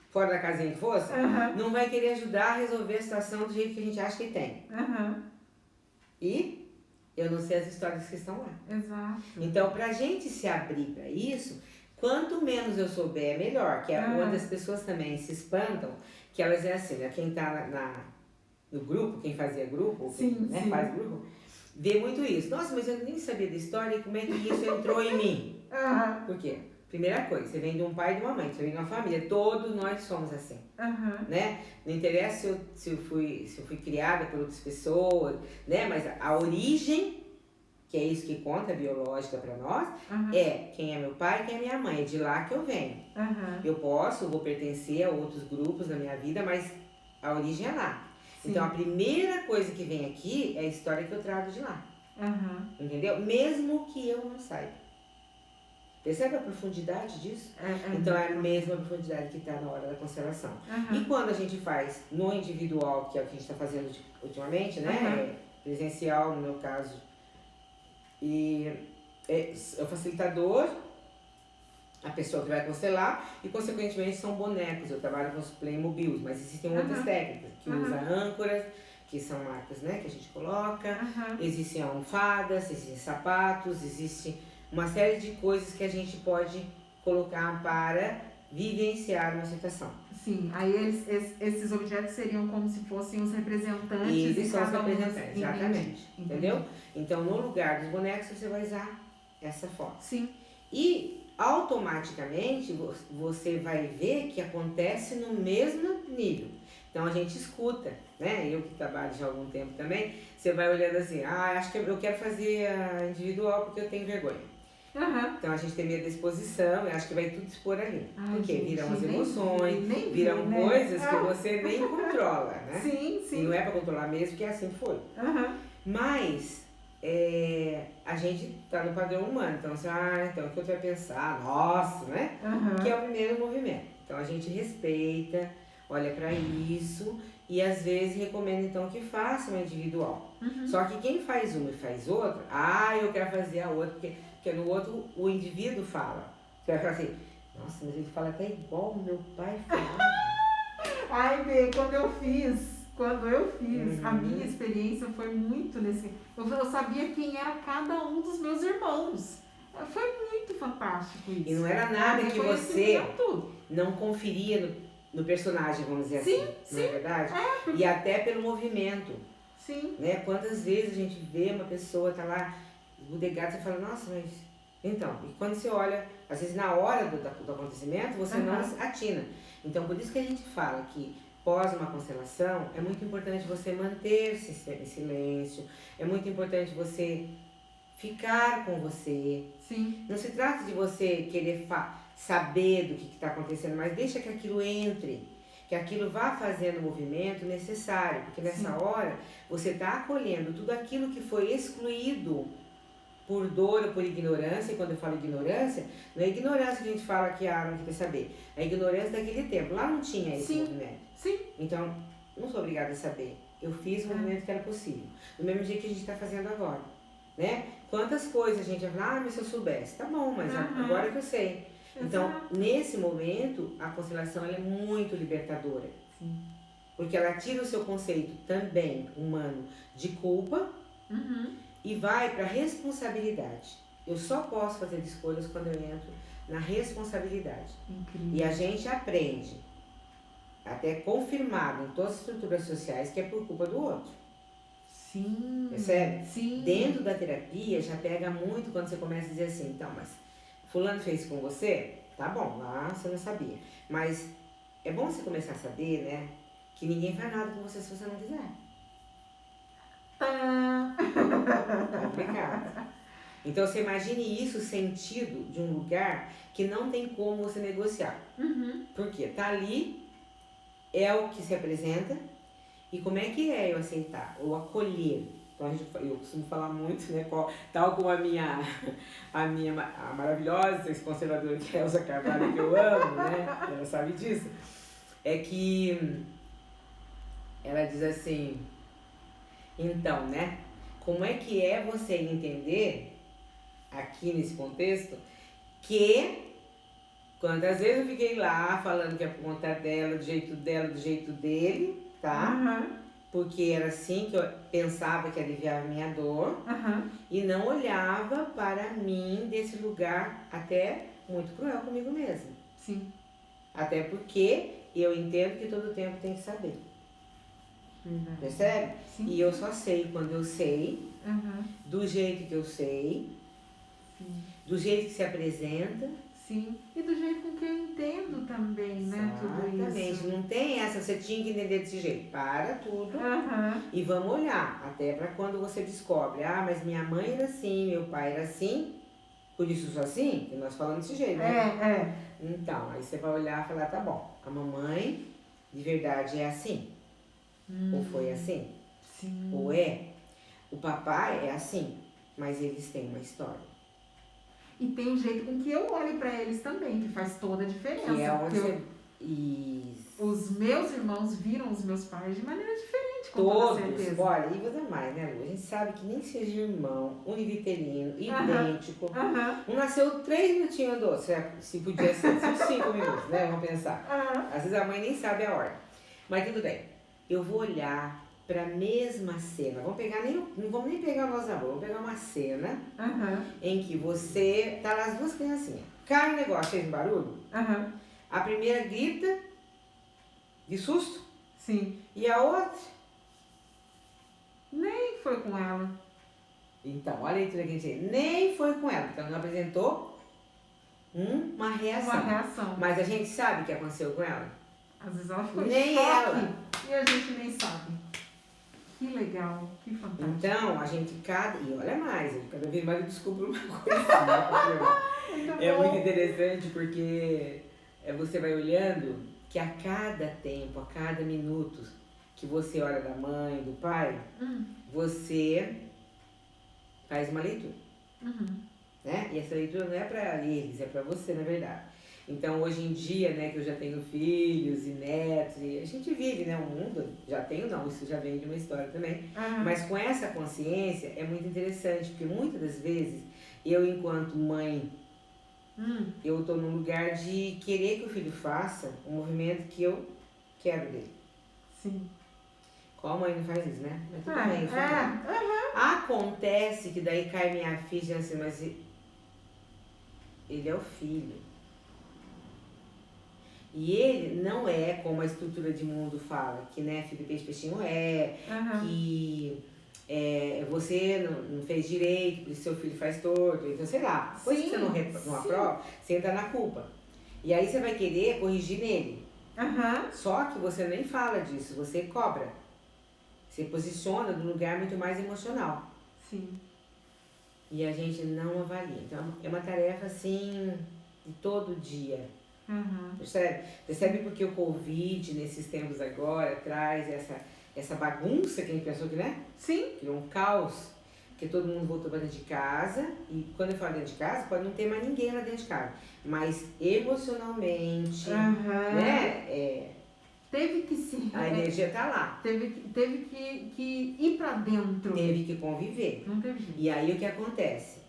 fora da casinha que fosse, não vai querer ajudar a resolver a situação do jeito que a gente acha que tem? E eu não sei as histórias que estão lá. Exato. Então, pra gente se abrir pra isso, quanto menos eu souber, é melhor. Que é onde as pessoas também se espantam, que elas é assim, né? Quem tá no grupo, quem fazia grupo, quem faz grupo, vê muito isso. Nossa, mas eu nem sabia da história e como é que isso entrou em mim. Por quê? Primeira coisa, você vem de um pai e de uma mãe, você vem de uma família, todos nós somos assim, né? Não interessa se eu fui criada por outras pessoas, né? Mas a origem, que é isso que conta, biológica para nós, é quem é meu pai e quem é minha mãe, é de lá que eu venho. Eu vou pertencer a outros grupos na minha vida, mas a origem é lá. Sim. Então a primeira coisa que vem aqui é a história que eu trago de lá. Entendeu? Mesmo que eu não saiba. Percebe a profundidade disso? Então é a mesma profundidade que está na hora da constelação. E quando a gente faz no individual, que é o que a gente está fazendo ultimamente, né? Presencial, no meu caso, e é o facilitador, a pessoa que vai constelar, e consequentemente são bonecos. Eu trabalho com os Playmobiles, mas existem outras técnicas, que usa âncoras, que são marcas, né, que a gente coloca, existem almofadas, existem sapatos, existe uma série de coisas que a gente pode colocar para vivenciar uma situação. Sim, aí esses objetos seriam como se fossem os representantes. Eles são os representantes, exatamente. Entendeu? Então, no lugar dos bonecos, você vai usar essa forma. Sim. E automaticamente você vai ver que acontece no mesmo nível. Então a gente escuta, né? Eu que trabalho já há algum tempo também, você vai olhando assim, acho que eu quero fazer a individual porque eu tenho vergonha. Então a gente tem medo da exposição, eu acho que vai tudo expor ali. Porque viram as emoções, viram coisas que você nem controla, né? Sim. E não é pra controlar mesmo, porque é assim que foi. Mas a gente tá no padrão humano. Então, assim, então o que eu vai pensar? Nossa, né? Que é o primeiro movimento. Então, a gente respeita, olha para isso e às vezes recomenda então que faça uma individual. Só que quem faz uma e faz outra, eu quero fazer a outra, porque no outro o indivíduo fala. Você vai falar assim, nossa, mas ele fala até igual o meu pai falava. Ai, Bê, quando eu fiz, a minha experiência foi muito nesse... Eu sabia quem era cada um dos meus irmãos. Foi muito fantástico isso. E não era nada que você não conferia no personagem, vamos dizer assim. Não é verdade? E até pelo movimento. Sim. Né? Quantas vezes a gente vê uma pessoa, tá lá, bodegada, você fala, nossa, mas... Então, e quando você olha, às vezes na hora do acontecimento, você não atina. Então, por isso que a gente fala que pós uma constelação, é muito importante você manter-se em silêncio, é muito importante você ficar com você. Sim. Não se trata de você querer saber do que está acontecendo, mas deixa que aquilo entre, que aquilo vá fazendo o movimento necessário, porque nessa hora você está acolhendo tudo aquilo que foi excluído por dor ou por ignorância. E quando eu falo ignorância, não é ignorância que a gente fala que não quer saber, é a ignorância daquele tempo. Lá não tinha esse movimento. Sim. Então, não sou obrigada a saber. Eu fiz o movimento que era possível. Do mesmo jeito que a gente está fazendo agora. Né? Quantas coisas a gente vai falar, mas se eu soubesse. Tá bom, mas agora que eu sei. Então, nesse momento, a constelação ela é muito libertadora. Sim. Porque ela tira o seu conceito também humano de culpa e vai para a responsabilidade. Eu só posso fazer escolhas quando eu entro na responsabilidade. Incrível. E a gente aprende, até confirmado em todas as estruturas sociais, que é por culpa do outro. Sim. Percebe? Sim. Dentro da terapia já pega muito quando você começa a dizer assim, então, mas fulano fez com você? Tá bom, lá você não sabia. Mas é bom você começar a saber, né? Que ninguém faz nada com você se você não quiser. Complicado. Então você imagine isso sentido de um lugar que não tem como você negociar. Por quê? Tá ali, é o que se apresenta. E como é que é eu aceitar, ou acolher? Então eu costumo falar muito, né, tal como a maravilhosa ex-conservadora que é a Elza Carvalho, que eu amo, né, ela sabe disso, é que ela diz assim, então, né, como é que é você entender, aqui nesse contexto, que quantas vezes eu fiquei lá falando que é por conta dela, do jeito dele, tá? Porque era assim que eu pensava que aliviava a minha dor e não olhava para mim desse lugar até muito cruel comigo mesma. Sim. Até porque eu entendo que todo tempo tem que saber. Percebe? Sim. E eu só sei quando eu sei, do jeito que eu sei, do jeito que se apresenta. Sim, e do jeito com que eu entendo também, né, tudo isso. Exatamente, não tem essa, você tinha que entender desse jeito. Para tudo e vamos olhar, até para quando você descobre, mas minha mãe era assim, meu pai era assim, por isso sou assim, que nós falamos desse jeito, né? Então, aí você vai olhar e falar, tá bom, a mamãe de verdade é assim, ou foi assim, ou é, o papai é assim, mas eles têm uma história. E tem um jeito com que eu olho pra eles também, que faz toda a diferença. Que é onde os meus irmãos viram os meus pais de maneira diferente, com toda certeza. Todos, olha, e você mais, né, Lu? A gente sabe que nem seja irmão, univitelino, idêntico. Um nasceu 3 minutinhos andou, se podia ser 5 minutos, né? Vamos pensar. Às vezes a mãe nem sabe a hora. Mas tudo bem. Eu vou olhar para a mesma cena. Não vamos nem pegar o nosso amor, vamos pegar uma cena em que você tá lá as duas criancinhas. Cai o negócio, fez um barulho. A primeira grita de susto. Sim. E a outra? Nem foi com ela. Então, olha aí tudo que a gente nem foi com ela, porque ela não apresentou uma reação. Uma reação. Mas a gente sabe o que aconteceu com ela. Às vezes ela ficou nem em choque ela. E a gente nem sabe. Que legal, que fantástico. Então, a gente e olha mais, cada vez mais eu descubro uma coisa. É muito interessante porque você vai olhando que a cada tempo, a cada minuto que você olha da mãe, do pai, você faz uma leitura. Né? E essa leitura não é para eles, é para você, na verdade. Então, hoje em dia, né, que eu já tenho filhos e netos, e a gente vive, né, um mundo, já tenho não, isso já vem de uma história também, mas com essa consciência é muito interessante, porque muitas das vezes, eu enquanto mãe, eu estou num lugar de querer que o filho faça o movimento que eu quero dele. Sim. Qual mãe não faz isso, né? Mas tudo bem, eu sou mãe. Acontece que daí cai minha ficha assim, mas ele é o filho. E ele não é como a estrutura de mundo fala, que né, filho peixe, peixinho que você não fez direito, por isso seu filho faz torto, então sei lá, coisa que você não aprova, você entra na culpa. E aí você vai querer corrigir nele. Só que você nem fala disso, você cobra. Você posiciona num lugar muito mais emocional. Sim. E a gente não avalia. Então é uma tarefa assim de todo dia. Percebe? Percebe porque o Covid, nesses tempos agora, traz essa bagunça que a gente pensou que, né? Sim. Criou um caos, que todo mundo voltou para dentro de casa. E quando eu falo dentro de casa, pode não ter mais ninguém lá dentro de casa. Mas emocionalmente, né? Teve que se... A energia tá lá. Teve que ir para dentro. Teve que conviver. Não teve jeito. E aí o que acontece?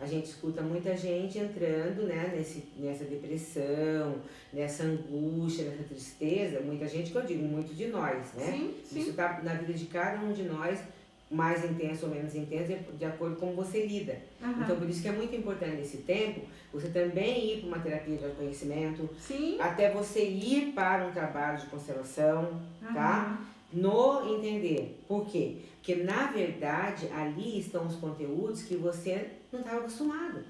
A gente escuta muita gente entrando, né, nessa depressão, nessa angústia, nessa tristeza. Muita gente, que eu digo, muito de nós, né? Sim. Isso tá na vida de cada um de nós, mais intenso ou menos intenso, de acordo com como você lida. Então, por isso que é muito importante nesse tempo, você também ir para uma terapia de autoconhecimento, até você ir para um trabalho de constelação, tá? No entender. Por quê? Porque, na verdade, ali estão os conteúdos que você não estava acostumado.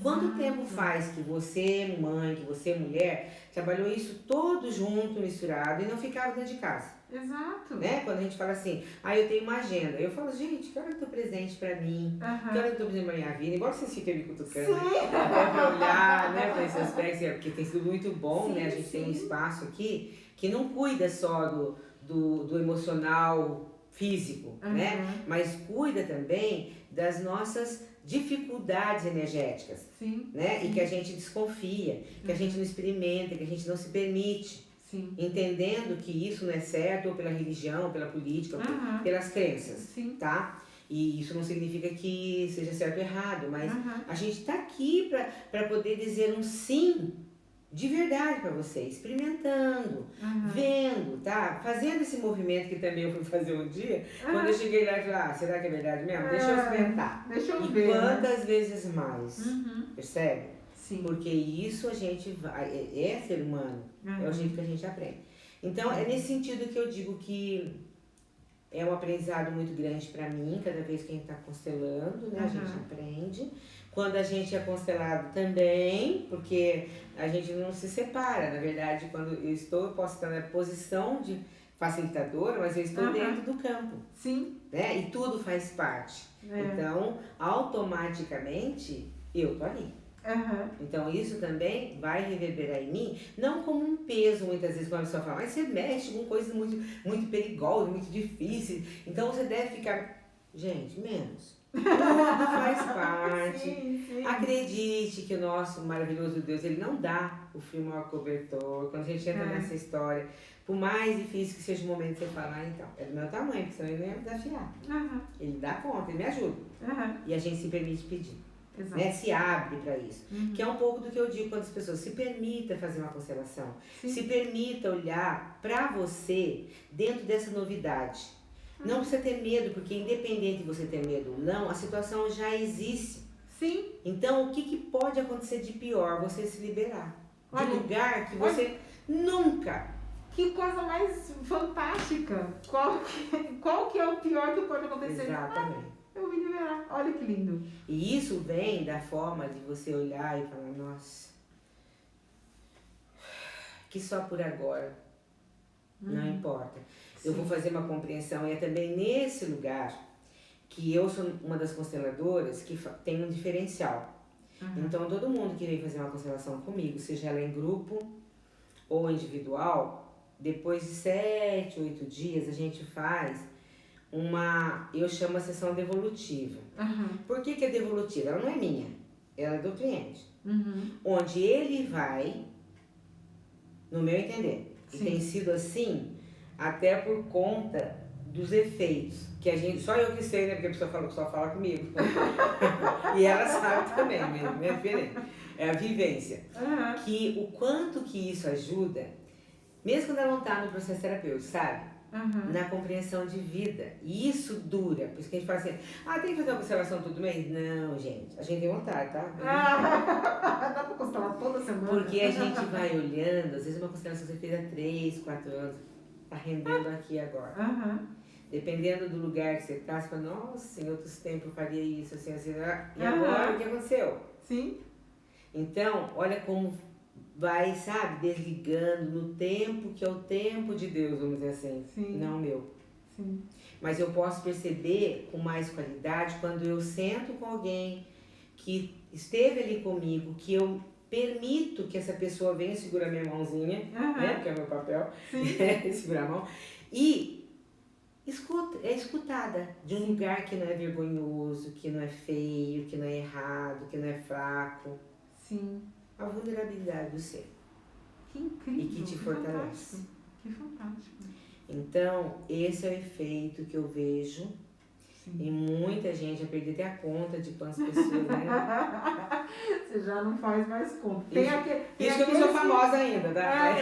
Quanto tempo faz que você, mãe, que você, mulher, trabalhou isso todo junto, misturado, e não ficava dentro de casa? Exato. Né? Quando a gente fala assim, eu tenho uma agenda. Eu falo, gente, que hora que eu tô presente pra mim? Que hora que eu tô presente pra minha vida? Embora vocês fiquem me cutucando, pra olhar, né, pra esse aspecto, porque tem sido muito bom, né? A gente tem um espaço aqui que não cuida só do emocional físico, né? Mas cuida também das nossas dificuldades energéticas, né? E que a gente desconfia, que a gente não experimenta, que a gente não se permite, entendendo que isso não é certo ou pela religião, pela política, pelas crenças, tá? E isso não significa que seja certo ou errado, mas a gente tá aqui para poder dizer um sim de verdade para você, experimentando, vendo, tá? Fazendo esse movimento que também eu fui fazer um dia, quando eu cheguei lá e falei, será que é verdade mesmo? Deixa eu experimentar. Deixa eu e ver, quantas vezes mais, percebe? Sim. Porque isso a gente vai, é ser humano, é o jeito que a gente aprende. Então, é nesse sentido que eu digo que é um aprendizado muito grande para mim, cada vez que a gente está constelando, né? A gente aprende. Quando a gente é constelado também, porque a gente não se separa. Na verdade, quando eu posso estar na posição de facilitadora, mas eu estou dentro do campo. Né? E tudo faz parte. Então, automaticamente, eu tô ali. Então, isso também vai reverberar em mim, não como um peso, muitas vezes, quando a pessoa fala, mas você mexe com coisas muito, muito perigosas, muito difíceis, então você deve ficar... Gente, menos. Tudo faz parte. Acredite que o nosso maravilhoso Deus, ele não dá o frio maior cobertor. Quando a gente entra nessa história, por mais difícil que seja o momento de você falar, então, é do meu tamanho, porque senão ele não ia me desafiar. Ele dá conta, ele me ajuda. E a gente se permite pedir. Né? Se abre para isso. Que é um pouco do que eu digo quando as pessoas se permita fazer uma constelação. Se permita olhar para você dentro dessa novidade. Não precisa ter medo, porque independente de você ter medo ou não, a situação já existe. Então, o que pode acontecer de pior? Você se liberar. De lugar que você nunca... Que coisa mais fantástica. Qual que é o pior que pode acontecer? Exatamente. Eu vou me liberar. Olha que lindo. E isso vem da forma de você olhar e falar, nossa, que só por agora. Não importa. Eu vou fazer uma compreensão, e é também nesse lugar que eu sou uma das consteladoras que tem um diferencial. Então, todo mundo que vem fazer uma constelação comigo, seja ela em grupo ou individual, depois de 7, 8 dias, a gente faz eu chamo a sessão devolutiva. Por que é devolutiva? Ela não é minha, ela é do cliente. Onde ele vai, no meu entender, e tem sido assim até por conta dos efeitos, que a gente, só eu que sei, né, porque a pessoa só fala comigo. E ela sabe também, minha diferente. É a vivência. Que o quanto que isso ajuda, mesmo quando ela não está no processo terapêutico, sabe? Na compreensão de vida. E isso dura. Por isso que a gente fala assim, tem que fazer uma constelação todo mês? Não, gente. A gente tem vontade, tá? Dá pra constelar toda semana. Porque a gente vai olhando, às vezes uma constelação que você fez há 3, 4 anos, tá rendendo aqui agora. Dependendo do lugar que você tá, você fala, nossa, em outros tempos eu faria isso, assim, assim. E agora o que aconteceu? Sim. Então, olha como vai, sabe, desligando no tempo que é o tempo de Deus, vamos dizer assim, não o meu. Mas eu posso perceber com mais qualidade quando eu sento com alguém que esteve ali comigo, que eu permito que essa pessoa venha segurar minha mãozinha, né, que é o meu papel, segurar a mão, e é escutada de um lugar que não é vergonhoso, que não é feio, que não é errado, que não é fraco. A vulnerabilidade do ser. Que incrível. E que te fortalece. Que fantástico. Então, esse é o efeito que eu vejo. E muita gente, já perdi até a conta de quantas pessoas, né? Você já não faz mais conta. Isso que eu não sou famosa ainda, tá?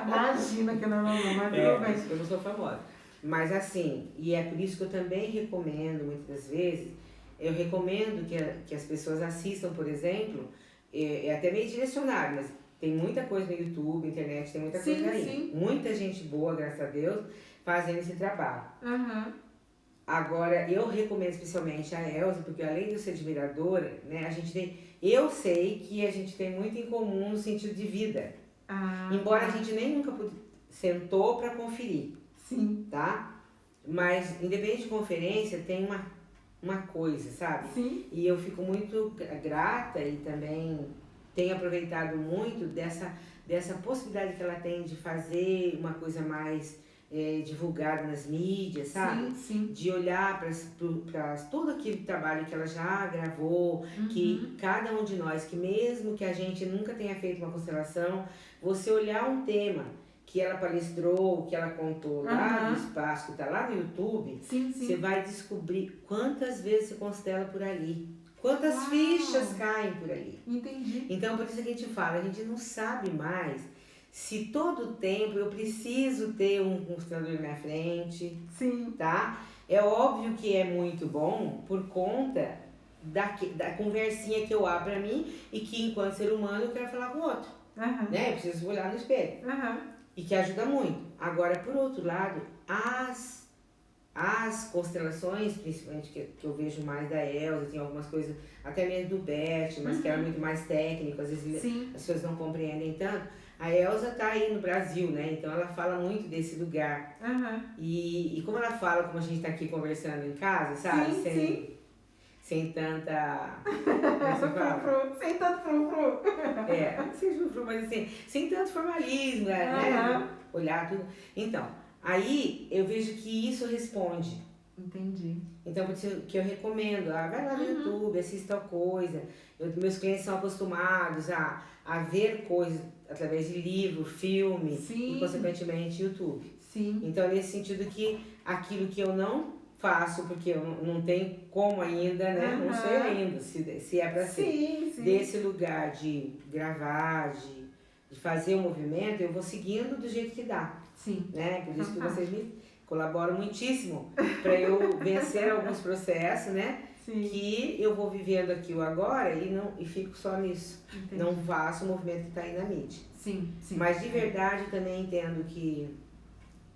Imagina que não, mas tudo bem. Isso que eu não sou famosa. Mas assim, e é por isso que eu também recomendo, muitas vezes, eu recomendo que as pessoas assistam, por exemplo, é até meio direcionado, mas tem muita coisa no YouTube, internet, tem muita coisa aí. Muita gente boa, graças a Deus, fazendo esse trabalho. Agora, eu recomendo especialmente a Elza, porque além de eu ser admiradora, né, eu sei que a gente tem muito em comum no sentido de vida. Embora a gente nem nunca sentou para conferir. Tá? Mas, independente de conferência, tem uma coisa, sabe? E eu fico muito grata e também tenho aproveitado muito dessa possibilidade que ela tem de fazer uma coisa mais divulgada nas mídias, sabe? De olhar para todo aquele trabalho que ela já gravou, que cada um de nós, que mesmo que a gente nunca tenha feito uma constelação, você olhar um tema que ela palestrou, que ela contou lá no espaço, que está lá no YouTube, você vai descobrir quantas vezes você constela por ali. Quantas fichas caem por ali. Entendi. Então, por isso que a gente fala, a gente não sabe mais se todo o tempo eu preciso ter um constelador na minha frente. Tá? É óbvio que é muito bom por conta da conversinha que eu abro pra mim e que, enquanto ser humano, eu quero falar com o outro. Né? Eu preciso olhar no espelho. E que ajuda muito. Agora, por outro lado, as constelações, principalmente que eu vejo mais da Elza, tem algumas coisas, até mesmo do Bert, mas que era muito mais técnico, às vezes as pessoas não compreendem tanto. A Elza tá aí no Brasil, né? Então ela fala muito desse lugar. E como ela fala, como a gente tá aqui conversando em casa, sabe? Sem tanta... Sem tanto frufru. Não sei frufru, mas assim, sem tanto formalismo, né? Olhar tudo. Então, aí eu vejo que isso responde. Entendi. Então, por isso que eu recomendo, vai lá no YouTube, assista tal coisa. Meus clientes são acostumados a ver coisas através de livro, filme e, consequentemente, YouTube. Então, nesse sentido que aquilo que eu não faço, porque eu não tenho como ainda, né? Não sei ainda se é pra ser. Desse lugar de gravar, de fazer o movimento, eu vou seguindo do jeito que dá. Né? Por isso que vocês me colaboram muitíssimo para eu vencer alguns processos, né? Que eu vou vivendo aqui o agora e fico só nisso. Entendi. Não faço o movimento que está aí na mídia. Mas de verdade também entendo que,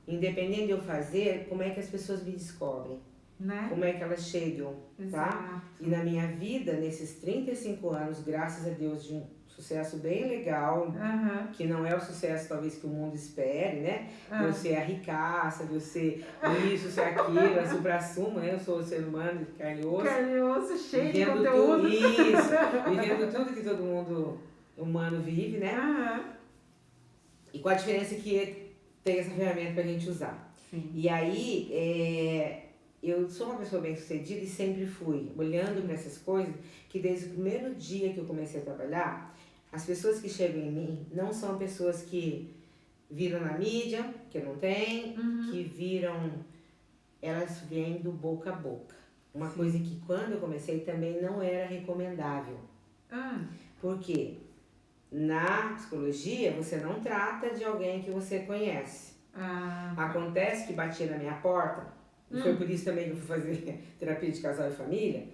independente de eu fazer, como é que as pessoas me descobrem? Né? Como é que elas chegam, tá? E na minha vida, nesses 35 anos, graças a Deus, de um sucesso bem legal, que não é o sucesso talvez que o mundo espere, né? De eu ser a ricaça, de eu ser isso, ser aquilo, a supra-sumo, né? Eu sou ser humano, carne e osso. Carne e osso, cheio de conteúdo. Vivendo tudo que todo mundo humano vive, né? E com a diferença que tem essa ferramenta pra gente usar. E aí, eu sou uma pessoa bem-sucedida e sempre fui, olhando para essas coisas, que desde o primeiro dia que eu comecei a trabalhar, as pessoas que chegam em mim não são pessoas que viram na mídia, que não tem, que viram, elas vêm do boca a boca. Uma coisa que quando eu comecei também não era recomendável. Por quê? Na psicologia, você não trata de alguém que você conhece. Acontece que batia na minha porta, e foi por isso também que eu fui fazer terapia de casal e família,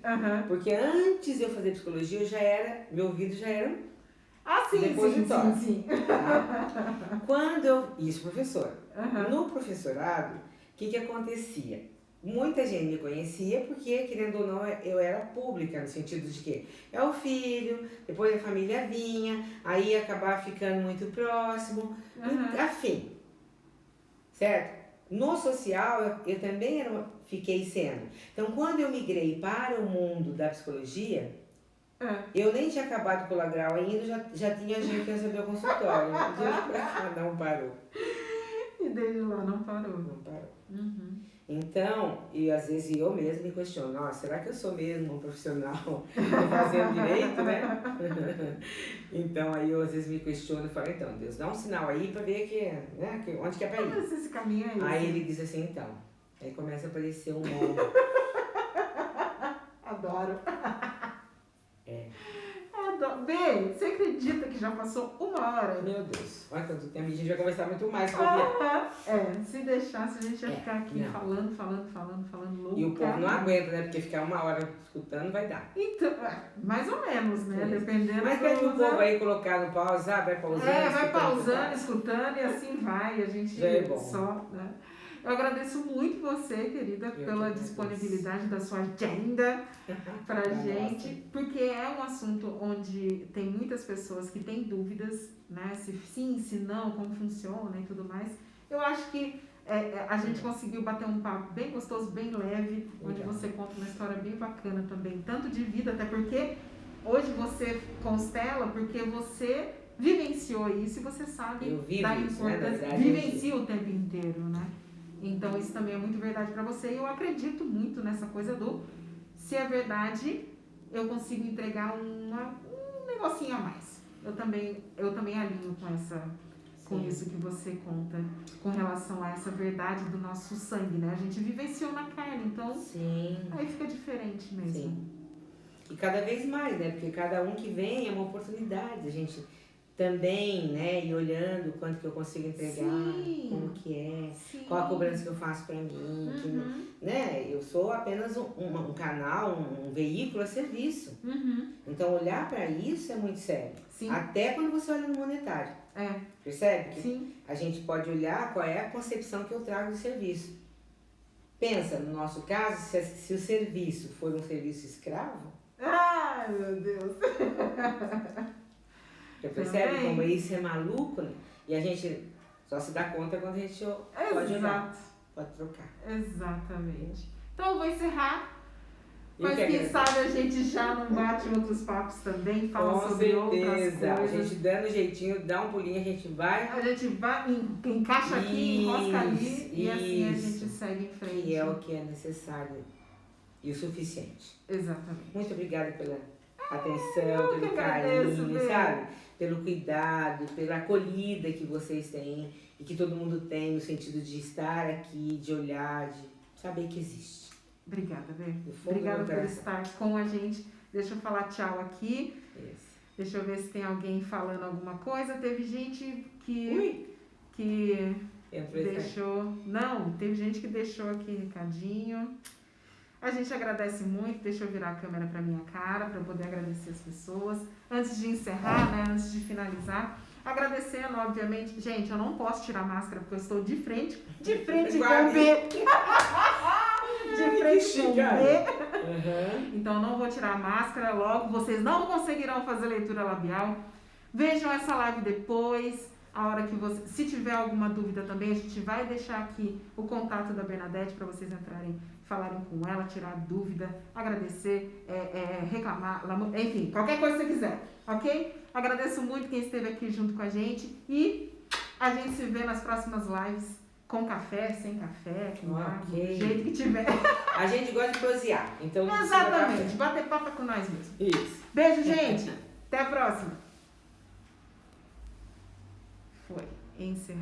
porque antes de eu fazer psicologia, meu ouvido já era depositório. Sim. Tá? Quando eu... Isso, professora. No professorado, o que acontecia? Muita gente me conhecia porque, querendo ou não, eu era pública, no sentido de que é o filho, depois a família vinha, aí ia acabar ficando muito próximo, afim. Certo? No social, eu também fiquei sendo. Então, quando eu migrei para o mundo da psicologia, eu nem tinha acabado com o grau ainda, já tinha gente que recebeu o consultório. De lá pra cá não parou. E desde lá não parou. Não parou. Então, e às vezes eu mesma me questiono, nossa, será que eu sou mesmo um profissional fazendo direito, né? Então, aí eu às vezes me questiono e falo, então, Deus, dá um sinal aí pra ver onde que é pra ir. Mas esse caminho é esse. Aí ele diz assim, então, aí começa a aparecer um nome. Adoro. Adoro. Bê, você acredita que já passou 1 hora? Meu Deus, olha quanto tempo, a gente vai conversar muito mais sobre se deixasse, a gente ia ficar aqui falando louco. E o povo não aguenta, né? Porque ficar 1 hora escutando vai dar. Então, mais ou menos, né? Dependendo. Mas pede o povo aí colocar no pause, vai pausando. Vai pausando, escutando e assim vai. A gente só, né? Eu agradeço muito você, querida, pela disponibilidade da sua agenda pra gente, porque é um assunto onde tem muitas pessoas que têm dúvidas, né? Se sim, se não, como funciona e tudo mais. Eu acho que a gente conseguiu bater um papo bem gostoso, bem leve, onde você conta uma história bem bacana também, tanto de vida, até porque hoje você constela porque você vivenciou isso e você sabe da importância, vivencia o tempo inteiro, né? Então isso também é muito verdade para você e eu acredito muito nessa coisa se é verdade, eu consigo entregar um negocinho a mais. Eu também alinho com isso que você conta, com relação a essa verdade do nosso sangue, né? A gente vivenciou na carne, então aí fica diferente mesmo. E cada vez mais, né? Porque cada um que vem é uma oportunidade, a gente também, né, e olhando quanto que eu consigo entregar, como que é, qual a cobrança que eu faço pra mim, né, eu sou apenas um canal, um veículo a serviço. Então olhar pra isso é muito sério, até quando você olha no monetário, percebe? Que a gente pode olhar qual é a concepção que eu trago do serviço. Pensa, no nosso caso, se o serviço for um serviço escravo, ai meu Deus! Você percebe como isso é maluco, né? E a gente só se dá conta quando a gente pode olhar, pode trocar. Exatamente. Então eu vou encerrar, mas quem sabe a gente já não bate outros papos também, fala sobre outras coisas. A gente dando jeitinho, dá um pulinho, a gente vai, encaixa aqui, enrosca ali e assim a gente segue em frente. E é o que é necessário e o suficiente. Exatamente. Muito obrigada pela atenção, pelo carinho, sabe? Pelo cuidado, pela acolhida que vocês têm e que todo mundo tem no sentido de estar aqui, de olhar, de saber que existe. Obrigada, Bê. Obrigada por estar com a gente. Deixa eu falar tchau aqui. Deixa eu ver se tem alguém falando alguma coisa. Teve gente que deixou... Não, teve gente que deixou aqui recadinho. A gente agradece muito, deixa eu virar a câmera para minha cara, para eu poder agradecer as pessoas. Antes de encerrar, né, antes de finalizar, agradecendo, obviamente, gente, eu não posso tirar a máscara porque eu estou de frente com o B. De frente com o B. Então, não vou tirar a máscara logo, vocês não conseguirão fazer leitura labial. Vejam essa live depois, a hora que você... Se tiver alguma dúvida também, a gente vai deixar aqui o contato da Bernadette para vocês entrarem, falarem com ela, tirar dúvida, agradecer, reclamar, enfim, qualquer coisa que você quiser, ok? Agradeço muito quem esteve aqui junto com a gente e a gente se vê nas próximas lives Com café, sem café, com água, Ok. do jeito que tiver. A gente gosta de prosear, então... não precisa Exatamente, bater papo com nós mesmos. Isso. Beijo, gente. Até a próxima. Foi. Encerrar.